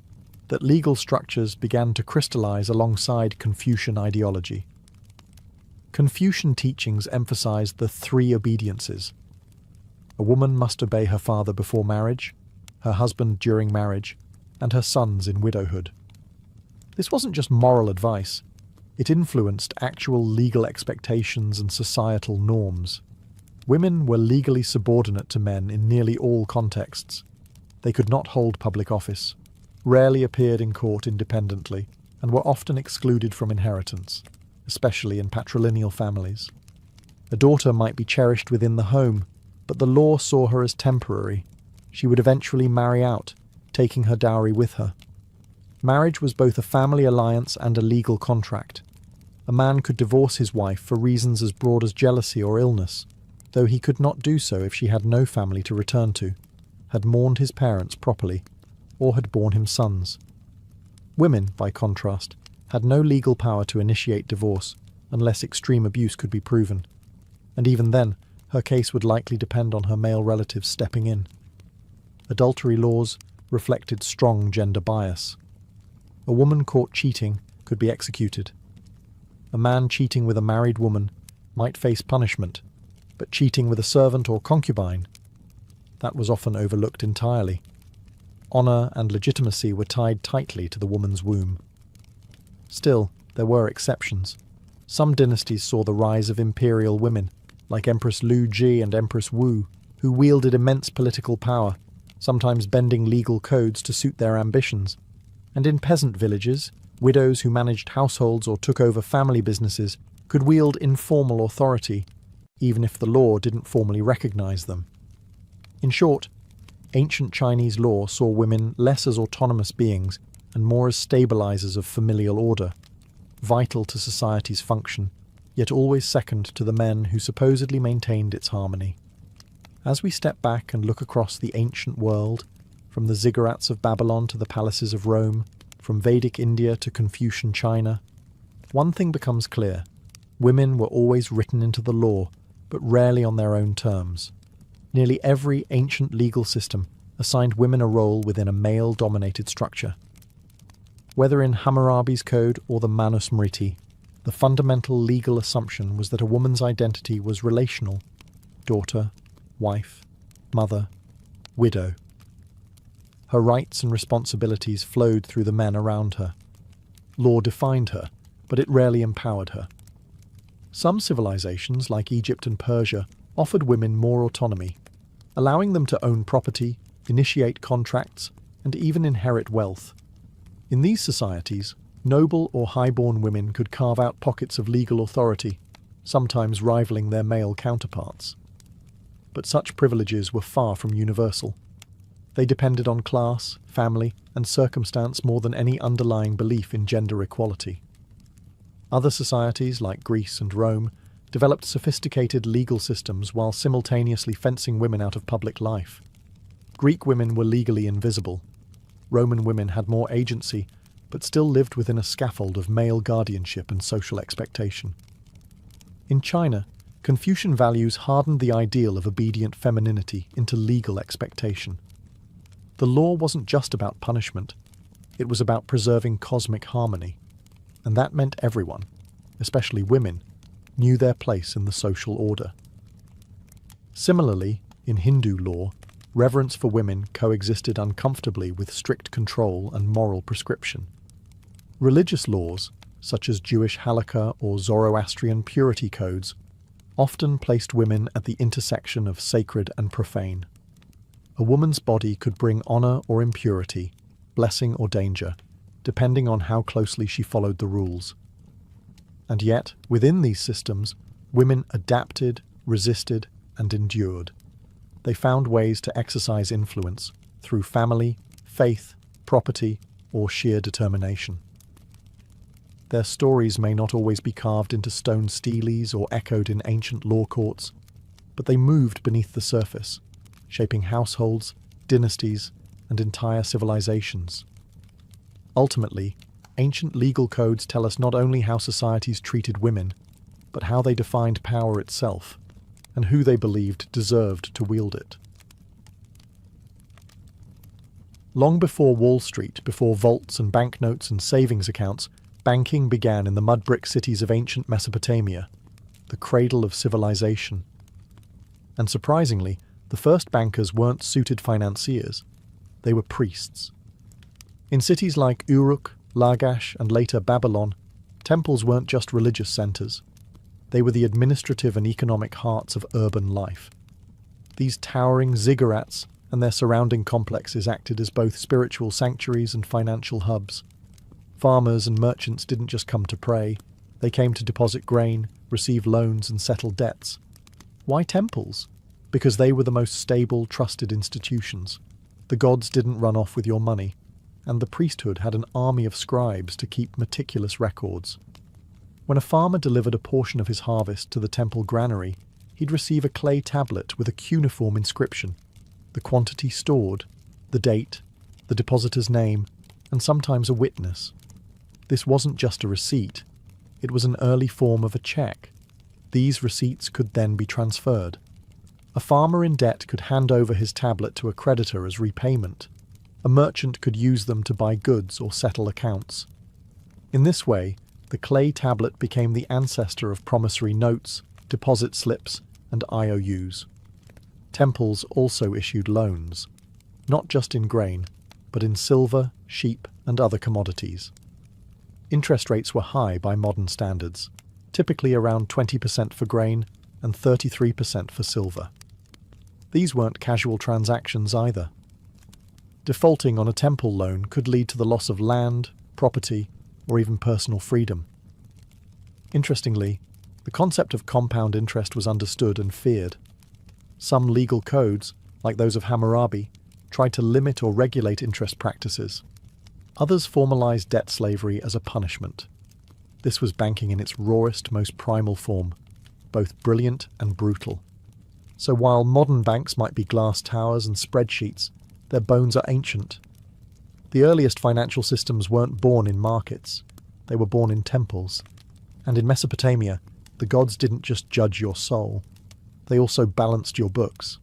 that legal structures began to crystallize alongside Confucian ideology. Confucian teachings emphasized the three obediences. A woman must obey her father before marriage, her husband during marriage, and her sons in widowhood. This wasn't just moral advice, it influenced actual legal expectations and societal norms. Women were legally subordinate to men in nearly all contexts. They could not hold public office, rarely appeared in court independently, and were often excluded from inheritance, especially in patrilineal families. A daughter might be cherished within the home, but the law saw her as temporary. She would eventually marry out, taking her dowry with her. Marriage was both a family alliance and a legal contract. A man could divorce his wife for reasons as broad as jealousy or illness, though he could not do so if she had no family to return to, had mourned his parents properly, or had borne him sons. Women, by contrast, had no legal power to initiate divorce unless extreme abuse could be proven, and even then, her case would likely depend on her male relatives stepping in. Adultery laws reflected strong gender bias. A woman caught cheating could be executed. A man cheating with a married woman might face punishment, but cheating with a servant or concubine, that was often overlooked entirely. Honour and legitimacy were tied tightly to the woman's womb. Still, there were exceptions. Some dynasties saw the rise of imperial women, like Empress Lu Ji and Empress Wu, who wielded immense political power, sometimes bending legal codes to suit their ambitions. And in peasant villages, widows who managed households or took over family businesses could wield informal authority, even if the law didn't formally recognize them. In short, ancient Chinese law saw women less as autonomous beings and more as stabilizers of familial order, vital to society's function, yet always second to the men who supposedly maintained its harmony. As we step back and look across the ancient world, from the ziggurats of Babylon to the palaces of Rome, from Vedic India to Confucian China, one thing becomes clear: women were always written into the law, but rarely on their own terms. Nearly every ancient legal system assigned women a role within a male-dominated structure. Whether in Hammurabi's code or the Manusmriti, the fundamental legal assumption was that a woman's identity was relational: daughter, wife, mother, widow. Her rights and responsibilities flowed through the men around her. Law defined her, but it rarely empowered her. Some civilizations, like Egypt and Persia, offered women more autonomy, allowing them to own property, initiate contracts, and even inherit wealth. In these societies, noble or high-born women could carve out pockets of legal authority, sometimes rivaling their male counterparts. But such privileges were far from universal. They depended on class, family, and circumstance more than any underlying belief in gender equality. Other societies, like Greece and Rome, developed sophisticated legal systems while simultaneously fencing women out of public life. Greek women were legally invisible. Roman women had more agency, but still lived within a scaffold of male guardianship and social expectation. In China, Confucian values hardened the ideal of obedient femininity into legal expectation. The law wasn't just about punishment, it was about preserving cosmic harmony, and that meant everyone, especially women, knew their place in the social order. Similarly, In Hindu law, reverence for women coexisted uncomfortably with strict control and moral prescription. Religious laws, such as Jewish halakha or Zoroastrian purity codes, often placed women at the intersection of sacred and profane. A woman's body could bring honor or impurity, blessing or danger, depending on how closely she followed the rules. And yet, within these systems, women adapted, resisted, and endured. They found ways to exercise influence through family, faith, property, or sheer determination. Their stories may not always be carved into stone steles or echoed in ancient law courts, but they moved beneath the surface, shaping households, dynasties, and entire civilizations. Ultimately, ancient legal codes tell us not only how societies treated women, but how they defined power itself, and who they believed deserved to wield it. Long before Wall Street, before vaults and banknotes and savings accounts, banking began in the mud-brick cities of ancient Mesopotamia, the cradle of civilization. And surprisingly, the first bankers weren't suited financiers, they were priests. In cities like Uruk, Lagash, and later Babylon, temples weren't just religious centers. They were the administrative and economic hearts of urban life. These towering ziggurats and their surrounding complexes acted as both spiritual sanctuaries and financial hubs. Farmers and merchants didn't just come to pray, they came to deposit grain, receive loans, and settle debts. Why temples? Because they were the most stable, trusted institutions. The gods didn't run off with your money, and the priesthood had an army of scribes to keep meticulous records. When a farmer delivered a portion of his harvest to the temple granary, he'd receive a clay tablet with a cuneiform inscription, the quantity stored, the date, the depositor's name, and sometimes a witness. This wasn't just a receipt, it was an early form of a check. These receipts could then be transferred. A farmer in debt could hand over his tablet to a creditor as repayment. A merchant could use them to buy goods or settle accounts. In this way, the clay tablet became the ancestor of promissory notes, deposit slips, and IOUs. Temples also issued loans, not just in grain, but in silver, sheep, and other commodities. Interest rates were high by modern standards, typically around 20% for grain and 33% for silver. These weren't casual transactions either. Defaulting on a temple loan could lead to the loss of land, property, or even personal freedom. Interestingly, the concept of compound interest was understood and feared. Some legal codes, like those of Hammurabi, tried to limit or regulate interest practices. Others formalized debt slavery as a punishment. This was banking in its rawest, most primal form, both brilliant and brutal. So while modern banks might be glass towers and spreadsheets, their bones are ancient. The earliest financial systems weren't born in markets, they were born in temples. And in Mesopotamia, the gods didn't just judge your soul, they also balanced your books.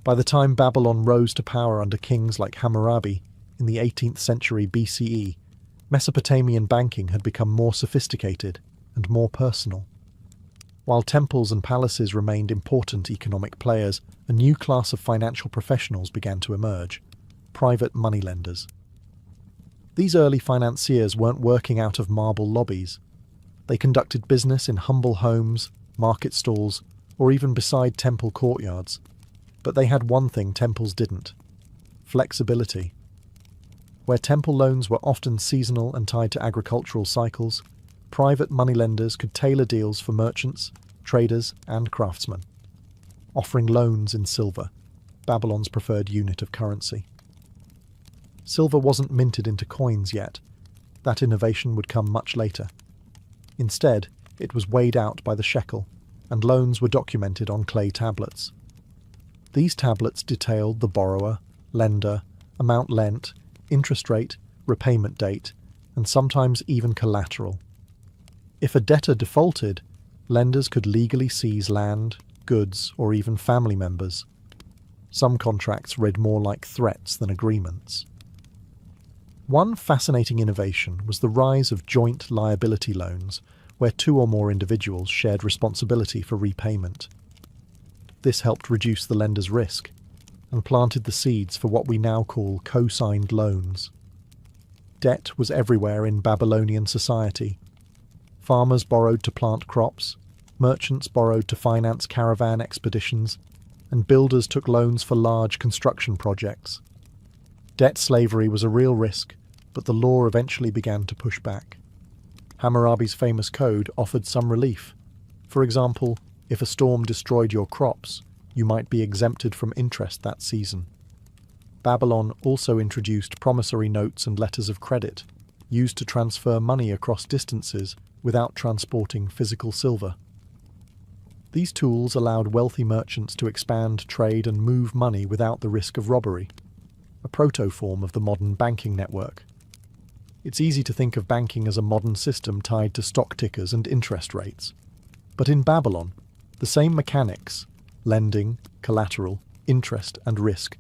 By the time Babylon rose to power under kings like Hammurabi in the 18th century BCE, Mesopotamian banking had become more sophisticated and more personal. While temples and palaces remained important economic players, a new class of financial professionals began to emerge: private moneylenders. These early financiers weren't working out of marble lobbies. They conducted business in humble homes, market stalls, or even beside temple courtyards. But they had one thing temples didn't: flexibility. Where temple loans were often seasonal and tied to agricultural cycles, private moneylenders could tailor deals for merchants, traders, and craftsmen, offering loans in silver, Babylon's preferred unit of currency. Silver wasn't minted into coins yet. That innovation would come much later. Instead, it was weighed out by the shekel, and loans were documented on clay tablets. These tablets detailed the borrower, lender, amount lent, interest rate, repayment date, and sometimes even collateral. If a debtor defaulted, lenders could legally seize land, goods, or even family members. Some contracts read more like threats than agreements. One fascinating innovation was the rise of joint liability loans, where two or more individuals shared responsibility for repayment. This helped reduce the lender's risk and planted the seeds for what we now call co-signed loans. Debt was everywhere in Babylonian society. Farmers borrowed to plant crops, merchants borrowed to finance caravan expeditions, and builders took loans for large construction projects. Debt slavery was a real risk, but the law eventually began to push back. Hammurabi's famous code offered some relief. For example, if a storm destroyed your crops, you might be exempted from interest that season. Babylon also introduced promissory notes and letters of credit, used to transfer money across distances without transporting physical silver. These tools allowed wealthy merchants to expand trade and move money without the risk of robbery, a proto-form of the modern banking network. It's easy to think of banking as a modern system tied to stock tickers and interest rates. But in Babylon, the same mechanics, lending, collateral, interest, and risk,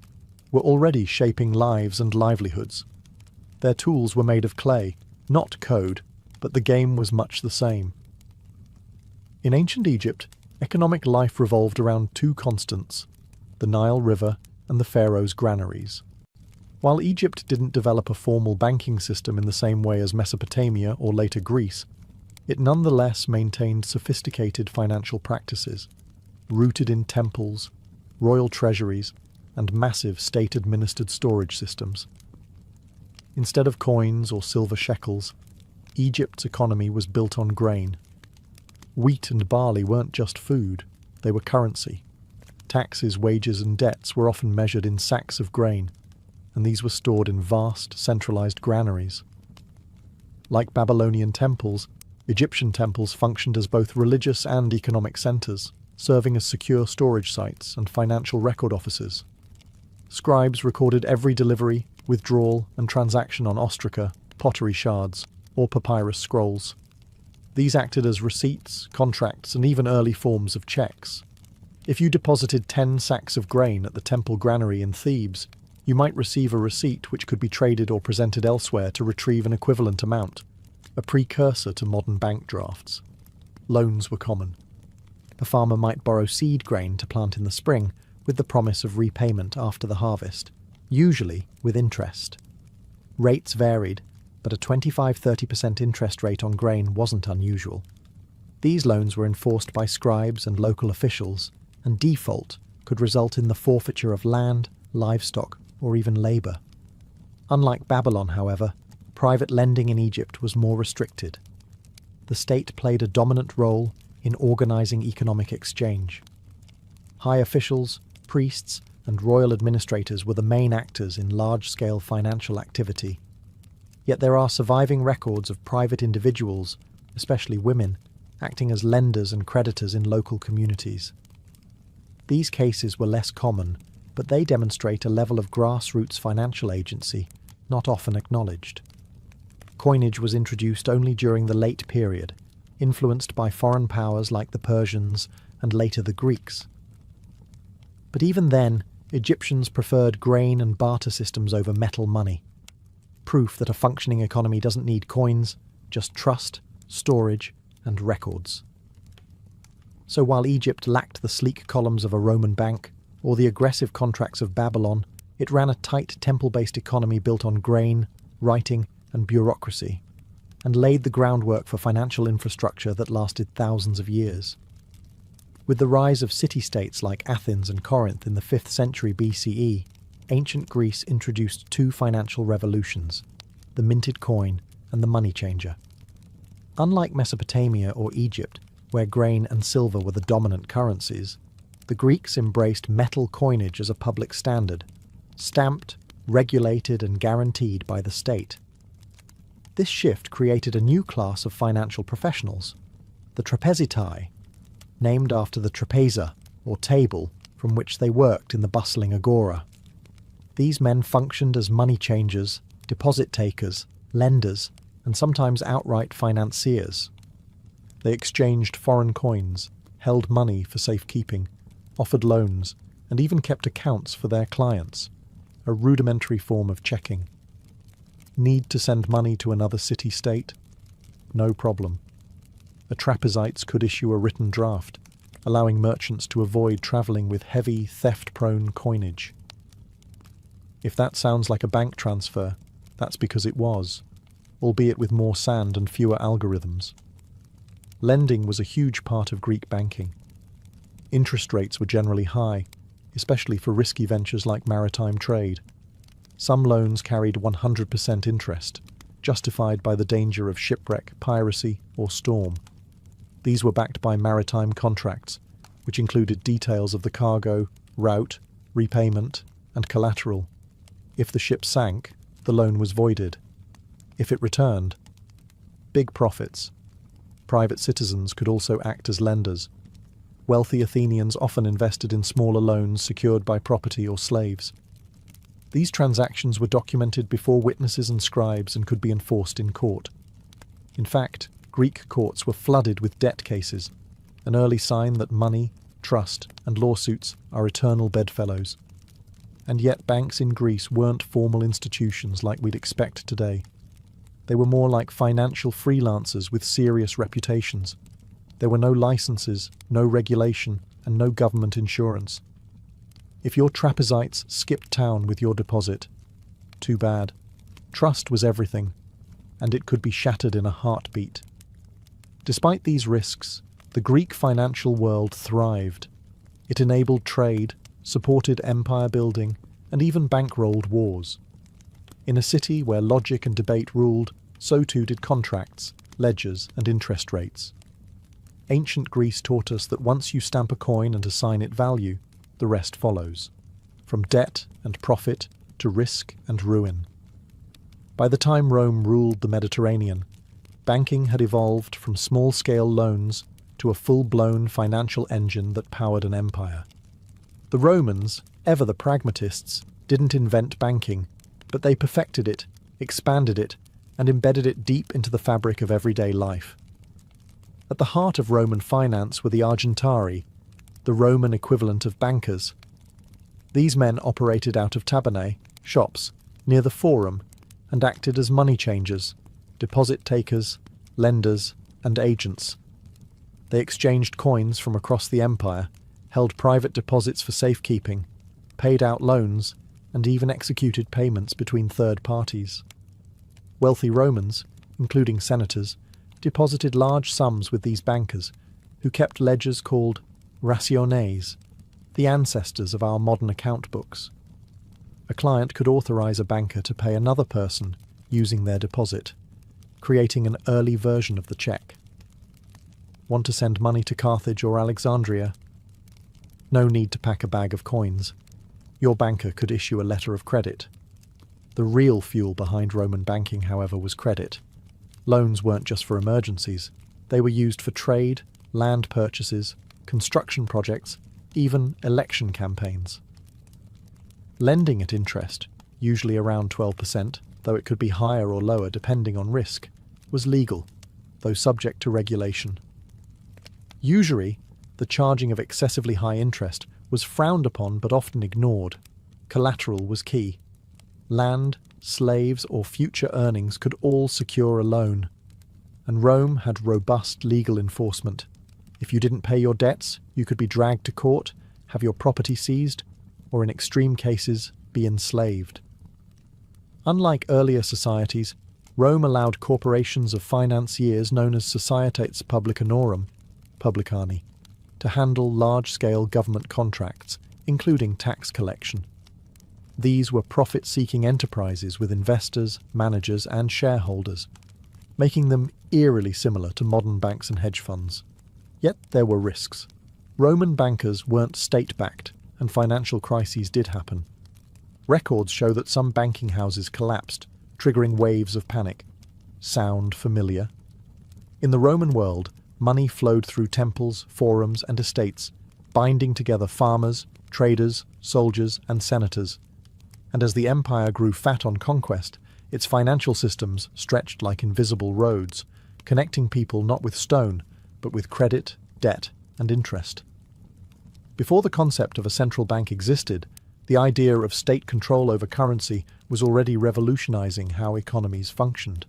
were already shaping lives and livelihoods. Their tools were made of clay, not code, but the game was much the same. In ancient Egypt, economic life revolved around two constants, the Nile River and the pharaoh's granaries. While Egypt didn't develop a formal banking system in the same way as Mesopotamia or later Greece, it nonetheless maintained sophisticated financial practices, rooted in temples, royal treasuries, and massive state-administered storage systems. Instead of coins or silver shekels, Egypt's economy was built on grain. Wheat and barley weren't just food, they were currency. Taxes, wages, and debts were often measured in sacks of grain, and these were stored in vast, centralized granaries. Like Babylonian temples, Egyptian temples functioned as both religious and economic centers, serving as secure storage sites and financial record offices. Scribes recorded every delivery, withdrawal, and transaction on ostraca, pottery shards, or papyrus scrolls. These acted as receipts, contracts, and even early forms of checks. If you deposited 10 sacks of grain at the temple granary in Thebes, you might receive a receipt which could be traded or presented elsewhere to retrieve an equivalent amount, a precursor to modern bank drafts. Loans were common. A farmer might borrow seed grain to plant in the spring, with the promise of repayment after the harvest, usually with interest. Rates varied, but a 25–30% interest rate on grain wasn't unusual. These loans were enforced by scribes and local officials, and default could result in the forfeiture of land, livestock, or even labour. Unlike Babylon, however, private lending in Egypt was more restricted. The state played a dominant role in organising economic exchange. High officials, priests, and royal administrators were the main actors in large-scale financial activity. Yet there are surviving records of private individuals, especially women, acting as lenders and creditors in local communities. These cases were less common, but they demonstrate a level of grassroots financial agency not often acknowledged. Coinage was introduced only during the late period, influenced by foreign powers like the Persians and later the Greeks. But even then, Egyptians preferred grain and barter systems over metal money. Proof that a functioning economy doesn't need coins, just trust, storage, and records. So while Egypt lacked the sleek columns of a Roman bank or the aggressive contracts of Babylon, it ran a tight temple-based economy built on grain, writing, and bureaucracy, and laid the groundwork for financial infrastructure that lasted thousands of years. With the rise of city-states like Athens and Corinth in the 5th century BCE, ancient Greece introduced two financial revolutions, the minted coin and the money changer. Unlike Mesopotamia or Egypt, where grain and silver were the dominant currencies, the Greeks embraced metal coinage as a public standard, stamped, regulated, and guaranteed by the state. This shift created a new class of financial professionals, the trapezitae, named after the trapeza, or table, from which they worked in the bustling agora. These men functioned as money changers, deposit takers, lenders, and sometimes outright financiers. They exchanged foreign coins, held money for safekeeping, offered loans, and even kept accounts for their clients, a rudimentary form of checking. Need to send money to another city-state? No problem. The trapezites could issue a written draft, allowing merchants to avoid travelling with heavy, theft-prone coinage. If that sounds like a bank transfer, that's because it was, albeit with more sand and fewer algorithms. Lending was a huge part of Greek banking. Interest rates were generally high, especially for risky ventures like maritime trade. Some loans carried 100% interest, justified by the danger of shipwreck, piracy, or storm. These were backed by maritime contracts, which included details of the cargo, route, repayment, and collateral. If the ship sank, the loan was voided. If it returned, big profits. Private citizens could also act as lenders. Wealthy Athenians often invested in smaller loans secured by property or slaves. These transactions were documented before witnesses and scribes and could be enforced in court. In fact, Greek courts were flooded with debt cases, an early sign that money, trust, and lawsuits are eternal bedfellows. And yet banks in Greece weren't formal institutions like we'd expect today. They were more like financial freelancers with serious reputations. There were no licenses, no regulation, and no government insurance. If your trapezites skipped town with your deposit, too bad. Trust was everything, and it could be shattered in a heartbeat. Despite these risks, the Greek financial world thrived. It enabled trade, supported empire building, and even bankrolled wars. In a city where logic and debate ruled, so too did contracts, ledgers, and interest rates. Ancient Greece taught us that once you stamp a coin and assign it value, the rest follows, from debt and profit to risk and ruin. By the time Rome ruled the Mediterranean, banking had evolved from small-scale loans to a full-blown financial engine that powered an empire. The Romans, ever the pragmatists, didn't invent banking, but they perfected it, expanded it, and embedded it deep into the fabric of everyday life. At the heart of Roman finance were the argentari, the Roman equivalent of bankers. These men operated out of tabernae, shops, near the forum, and acted as money changers, deposit takers, lenders, and agents. They exchanged coins from across the empire, held private deposits for safekeeping, paid out loans, and even executed payments between third parties. Wealthy Romans, including senators, deposited large sums with these bankers, who kept ledgers called rationes, the ancestors of our modern account books. A client could authorize a banker to pay another person using their deposit, creating an early version of the check. Want to send money to Carthage or Alexandria? No need to pack a bag of coins. Your banker could issue a letter of credit. The real fuel behind Roman banking, however, was credit. Loans weren't just for emergencies. They were used for trade, land purchases, construction projects, even election campaigns. Lending at interest, usually around 12%, though it could be higher or lower depending on risk, was legal, though subject to regulation. Usury, the charging of excessively high interest, was frowned upon but often ignored. Collateral was key. Land, slaves, or future earnings could all secure a loan. And Rome had robust legal enforcement. If you didn't pay your debts, you could be dragged to court, have your property seized, or in extreme cases, be enslaved. Unlike earlier societies, Rome allowed corporations of financiers known as Societas Publicanorum, publicani, to handle large-scale government contracts, including tax collection. These were profit-seeking enterprises with investors, managers, and shareholders, making them eerily similar to modern banks and hedge funds. Yet there were risks. Roman bankers weren't state-backed, and financial crises did happen. Records show that some banking houses collapsed, triggering waves of panic. Sound familiar? In the Roman world, money flowed through temples, forums, and estates, binding together farmers, traders, soldiers, and senators. And as the empire grew fat on conquest, its financial systems stretched like invisible roads, connecting people not with stone, but with credit, debt, and interest. Before the concept of a central bank existed, the idea of state control over currency was already revolutionizing how economies functioned.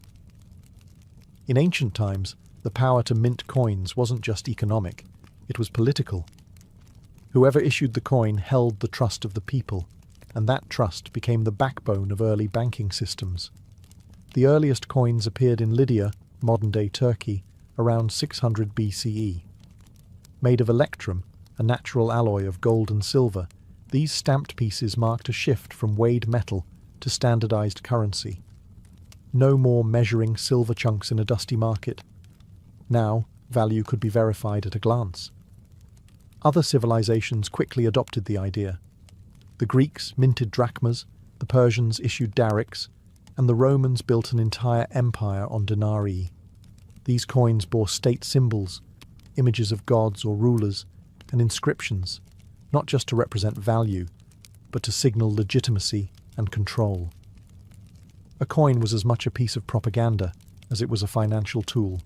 In ancient times, the power to mint coins wasn't just economic, It was political. Whoever issued the coin held the trust of the people, and that trust became the backbone of early banking systems. The earliest coins appeared in Lydia, modern-day Turkey, around 600 BCE. Made of electrum, a natural alloy of gold and silver, these stamped pieces marked a shift from weighed metal to standardized currency. No more measuring silver chunks in a dusty market. Now, value could be verified at a glance. Other civilizations quickly adopted the idea. The Greeks minted drachmas, the Persians issued darics, and the Romans built an entire empire on denarii. These coins bore state symbols, images of gods or rulers, and inscriptions, not just to represent value, but to signal legitimacy and control. A coin was as much a piece of propaganda as it was a financial tool.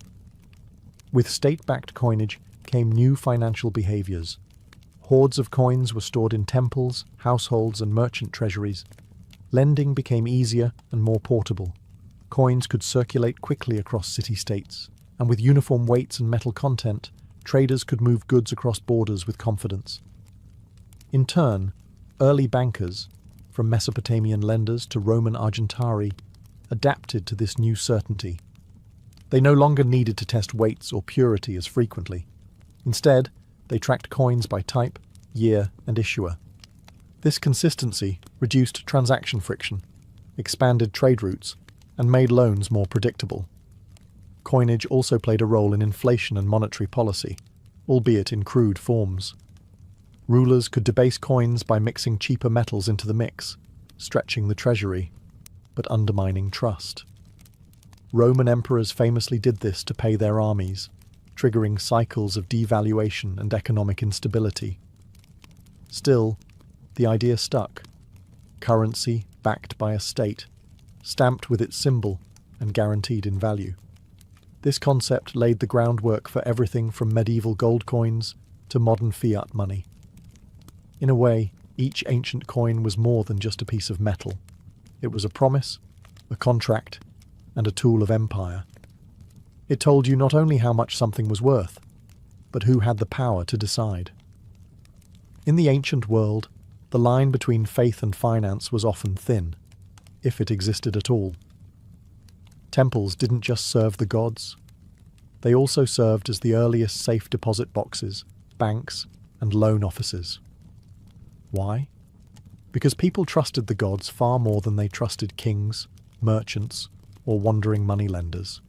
With state-backed coinage came new financial behaviors. Hoards of coins were stored in temples, households, and merchant treasuries. Lending became easier and more portable. Coins could circulate quickly across city-states, and with uniform weights and metal content, traders could move goods across borders with confidence. In turn, early bankers, from Mesopotamian lenders to Roman argentari, adapted to this new certainty. They no longer needed to test weights or purity as frequently. Instead, they tracked coins by type, year, and issuer. This consistency reduced transaction friction, expanded trade routes, and made loans more predictable. Coinage also played a role in inflation and monetary policy, albeit in crude forms. Rulers could debase coins by mixing cheaper metals into the mix, stretching the treasury, but undermining trust. Roman emperors famously did this to pay their armies, triggering cycles of devaluation and economic instability. Still, the idea stuck. Currency backed by a state, stamped with its symbol and guaranteed in value. This concept laid the groundwork for everything from medieval gold coins to modern fiat money. In a way, each ancient coin was more than just a piece of metal. It was a promise, a contract, and a tool of empire. It told you not only how much something was worth, but who had the power to decide. In the ancient world, the line between faith and finance was often thin, if it existed at all. Temples didn't just serve the gods. They also served as the earliest safe deposit boxes, banks, and loan offices. Why? Because people trusted the gods far more than they trusted kings, merchants, or wandering moneylenders.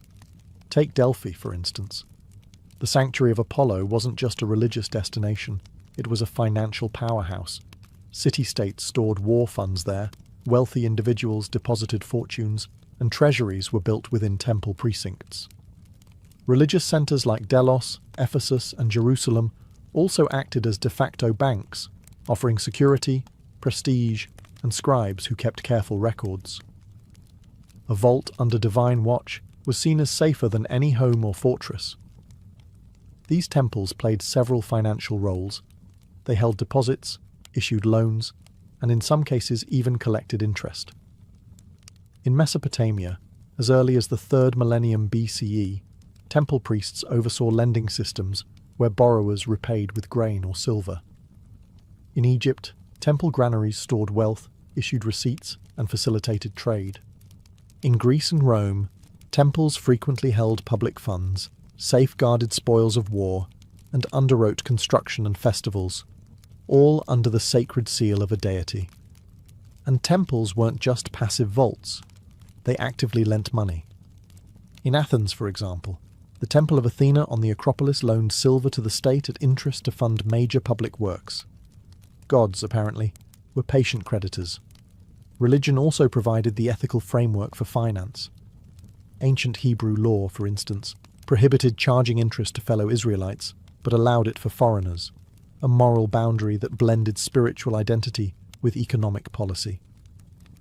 Take Delphi, for instance. The sanctuary of Apollo wasn't just a religious destination, it was a financial powerhouse. City-states stored war funds there, wealthy individuals deposited fortunes, and treasuries were built within temple precincts. Religious centers like Delos, Ephesus, and Jerusalem also acted as de facto banks, offering security, prestige, and scribes who kept careful records. A vault under divine watch was seen as safer than any home or fortress. These temples played several financial roles. They held deposits, issued loans, and in some cases even collected interest. In Mesopotamia, as early as the 3rd millennium BCE, temple priests oversaw lending systems where borrowers repaid with grain or silver. In Egypt, temple granaries stored wealth, issued receipts, and facilitated trade. In Greece and Rome, temples frequently held public funds, safeguarded spoils of war, and underwrote construction and festivals, all under the sacred seal of a deity. And temples weren't just passive vaults, they actively lent money. In Athens, for example, the Temple of Athena on the Acropolis loaned silver to the state at interest to fund major public works. Gods, apparently, were patient creditors. Religion also provided the ethical framework for finance. Ancient Hebrew law, for instance, prohibited charging interest to fellow Israelites, but allowed it for foreigners, a moral boundary that blended spiritual identity with economic policy.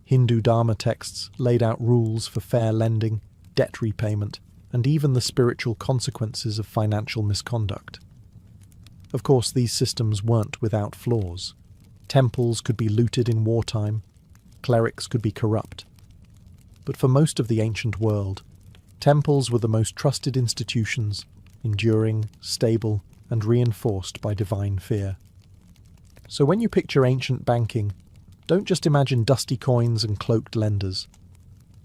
Hindu Dharma texts laid out rules for fair lending, debt repayment, and even the spiritual consequences of financial misconduct. Of course, these systems weren't without flaws. Temples could be looted in wartime, clerics could be corrupt. But for most of the ancient world, temples were the most trusted institutions, enduring, stable, and reinforced by divine fear. So when you picture ancient banking, don't just imagine dusty coins and cloaked lenders.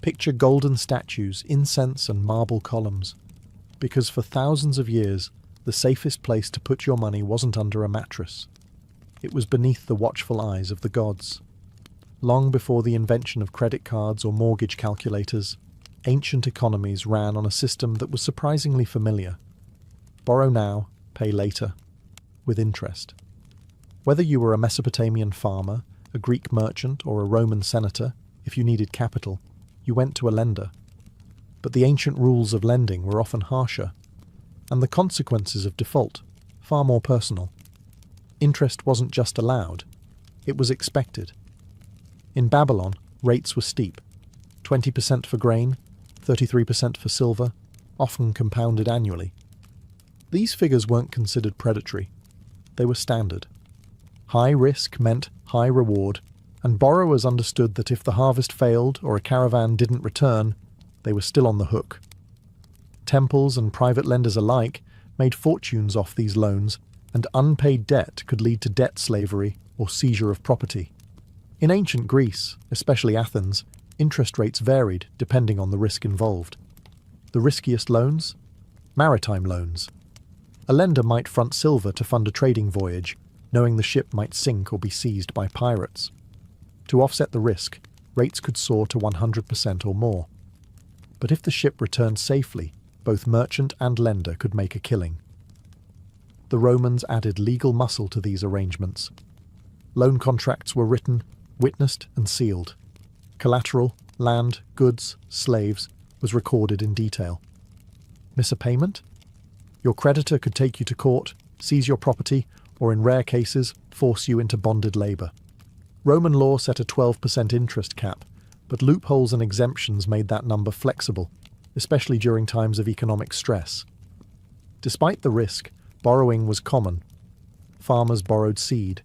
Picture golden statues, incense and marble columns. Because for thousands of years, the safest place to put your money wasn't under a mattress. It was beneath the watchful eyes of the gods. Long before the invention of credit cards or mortgage calculators, ancient economies ran on a system that was surprisingly familiar. Borrow now, pay later, with interest. Whether you were a Mesopotamian farmer, a Greek merchant, or a Roman senator, if you needed capital, you went to a lender. But the ancient rules of lending were often harsher, and the consequences of default far more personal. Interest wasn't just allowed, it was expected. In Babylon, rates were steep, 20% for grain, 33% for silver, often compounded annually. These figures weren't considered predatory, they were standard. High risk meant high reward, and borrowers understood that if the harvest failed or a caravan didn't return, they were still on the hook. Temples and private lenders alike made fortunes off these loans, and unpaid debt could lead to debt slavery or seizure of property. In ancient Greece, especially Athens, interest rates varied depending on the risk involved. The riskiest loans? Maritime loans. A lender might front silver to fund a trading voyage, knowing the ship might sink or be seized by pirates. To offset the risk, rates could soar to 100% or more. But if the ship returned safely, both merchant and lender could make a killing. The Romans added legal muscle to these arrangements. Loan contracts were written, witnessed, and sealed. Collateral, land, goods, slaves, was recorded in detail. Miss a payment? Your creditor could take you to court, seize your property, or in rare cases, force you into bonded labour. Roman law set a 12% interest cap, but loopholes and exemptions made that number flexible, especially during times of economic stress. Despite the risk, borrowing was common. Farmers borrowed seed,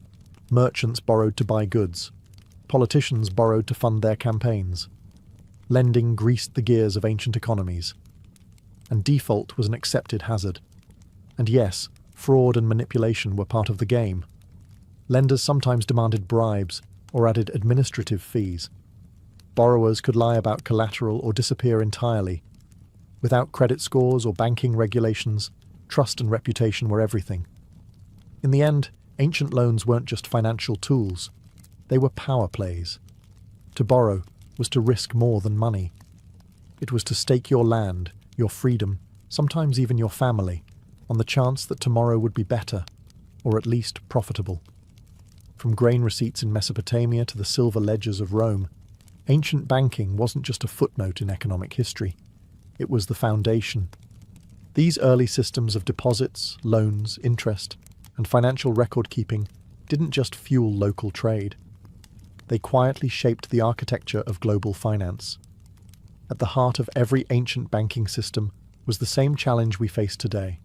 merchants borrowed to buy goods, politicians borrowed to fund their campaigns. Lending greased the gears of ancient economies. And default was an accepted hazard. And yes, fraud and manipulation were part of the game. Lenders sometimes demanded bribes or added administrative fees. Borrowers could lie about collateral or disappear entirely. Without credit scores or banking regulations, trust and reputation were everything. In the end, ancient loans weren't just financial tools. They were power plays. To borrow was to risk more than money. It was to stake your land, your freedom, sometimes even your family, on the chance that tomorrow would be better, or at least profitable. From grain receipts in Mesopotamia to the silver ledgers of Rome, ancient banking wasn't just a footnote in economic history. It was the foundation. These early systems of deposits, loans, interest, and financial record-keeping didn't just fuel local trade. They quietly shaped the architecture of global finance. At the heart of every ancient banking system was the same challenge we face today: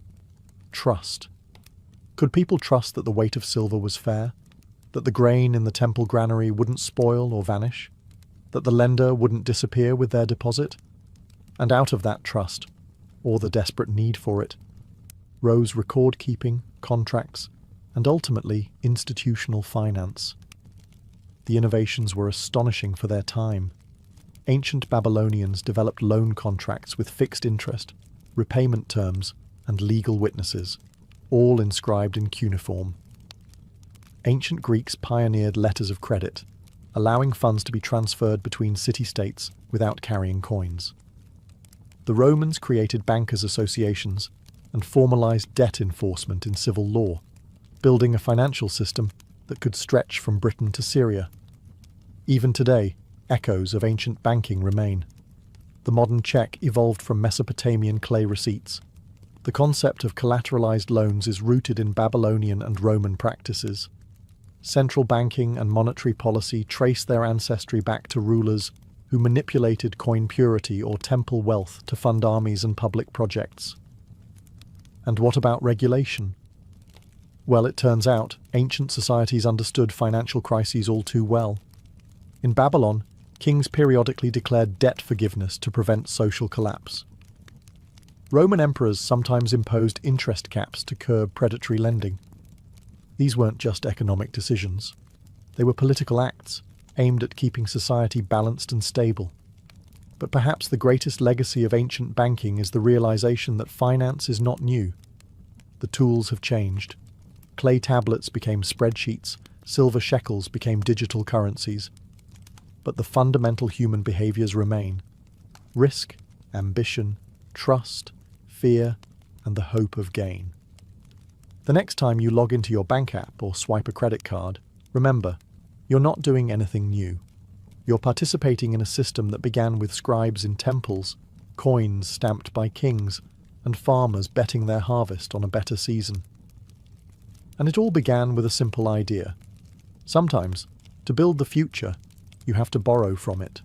trust. Could people trust that the weight of silver was fair? That the grain in the temple granary wouldn't spoil or vanish? That the lender wouldn't disappear with their deposit? And out of that trust, or the desperate need for it, rose record-keeping, contracts, and ultimately institutional finance. The innovations were astonishing for their time. Ancient Babylonians developed loan contracts with fixed interest, repayment terms, and legal witnesses, all inscribed in cuneiform. Ancient Greeks pioneered letters of credit, allowing funds to be transferred between city-states without carrying coins. The Romans created bankers' associations and formalized debt enforcement in civil law, building a financial system that could stretch from Britain to Syria. Even today, echoes of ancient banking remain. The modern check evolved from Mesopotamian clay receipts. The concept of collateralized loans is rooted in Babylonian and Roman practices. Central banking and monetary policy trace their ancestry back to rulers who manipulated coin purity or temple wealth to fund armies and public projects. And what about regulation? Well, it turns out ancient societies understood financial crises all too well. In Babylon, kings periodically declared debt forgiveness to prevent social collapse. Roman emperors sometimes imposed interest caps to curb predatory lending. These weren't just economic decisions. They were political acts aimed at keeping society balanced and stable. But perhaps the greatest legacy of ancient banking is the realization that finance is not new. The tools have changed. Clay tablets became spreadsheets, silver shekels became digital currencies. But the fundamental human behaviors remain: risk, ambition, trust, fear, and the hope of gain. The next time you log into your bank app or swipe a credit card, remember, you're not doing anything new. You're participating in a system that began with scribes in temples, coins stamped by kings, and farmers betting their harvest on a better season. And it all began with a simple idea. Sometimes, to build the future, you have to borrow from it.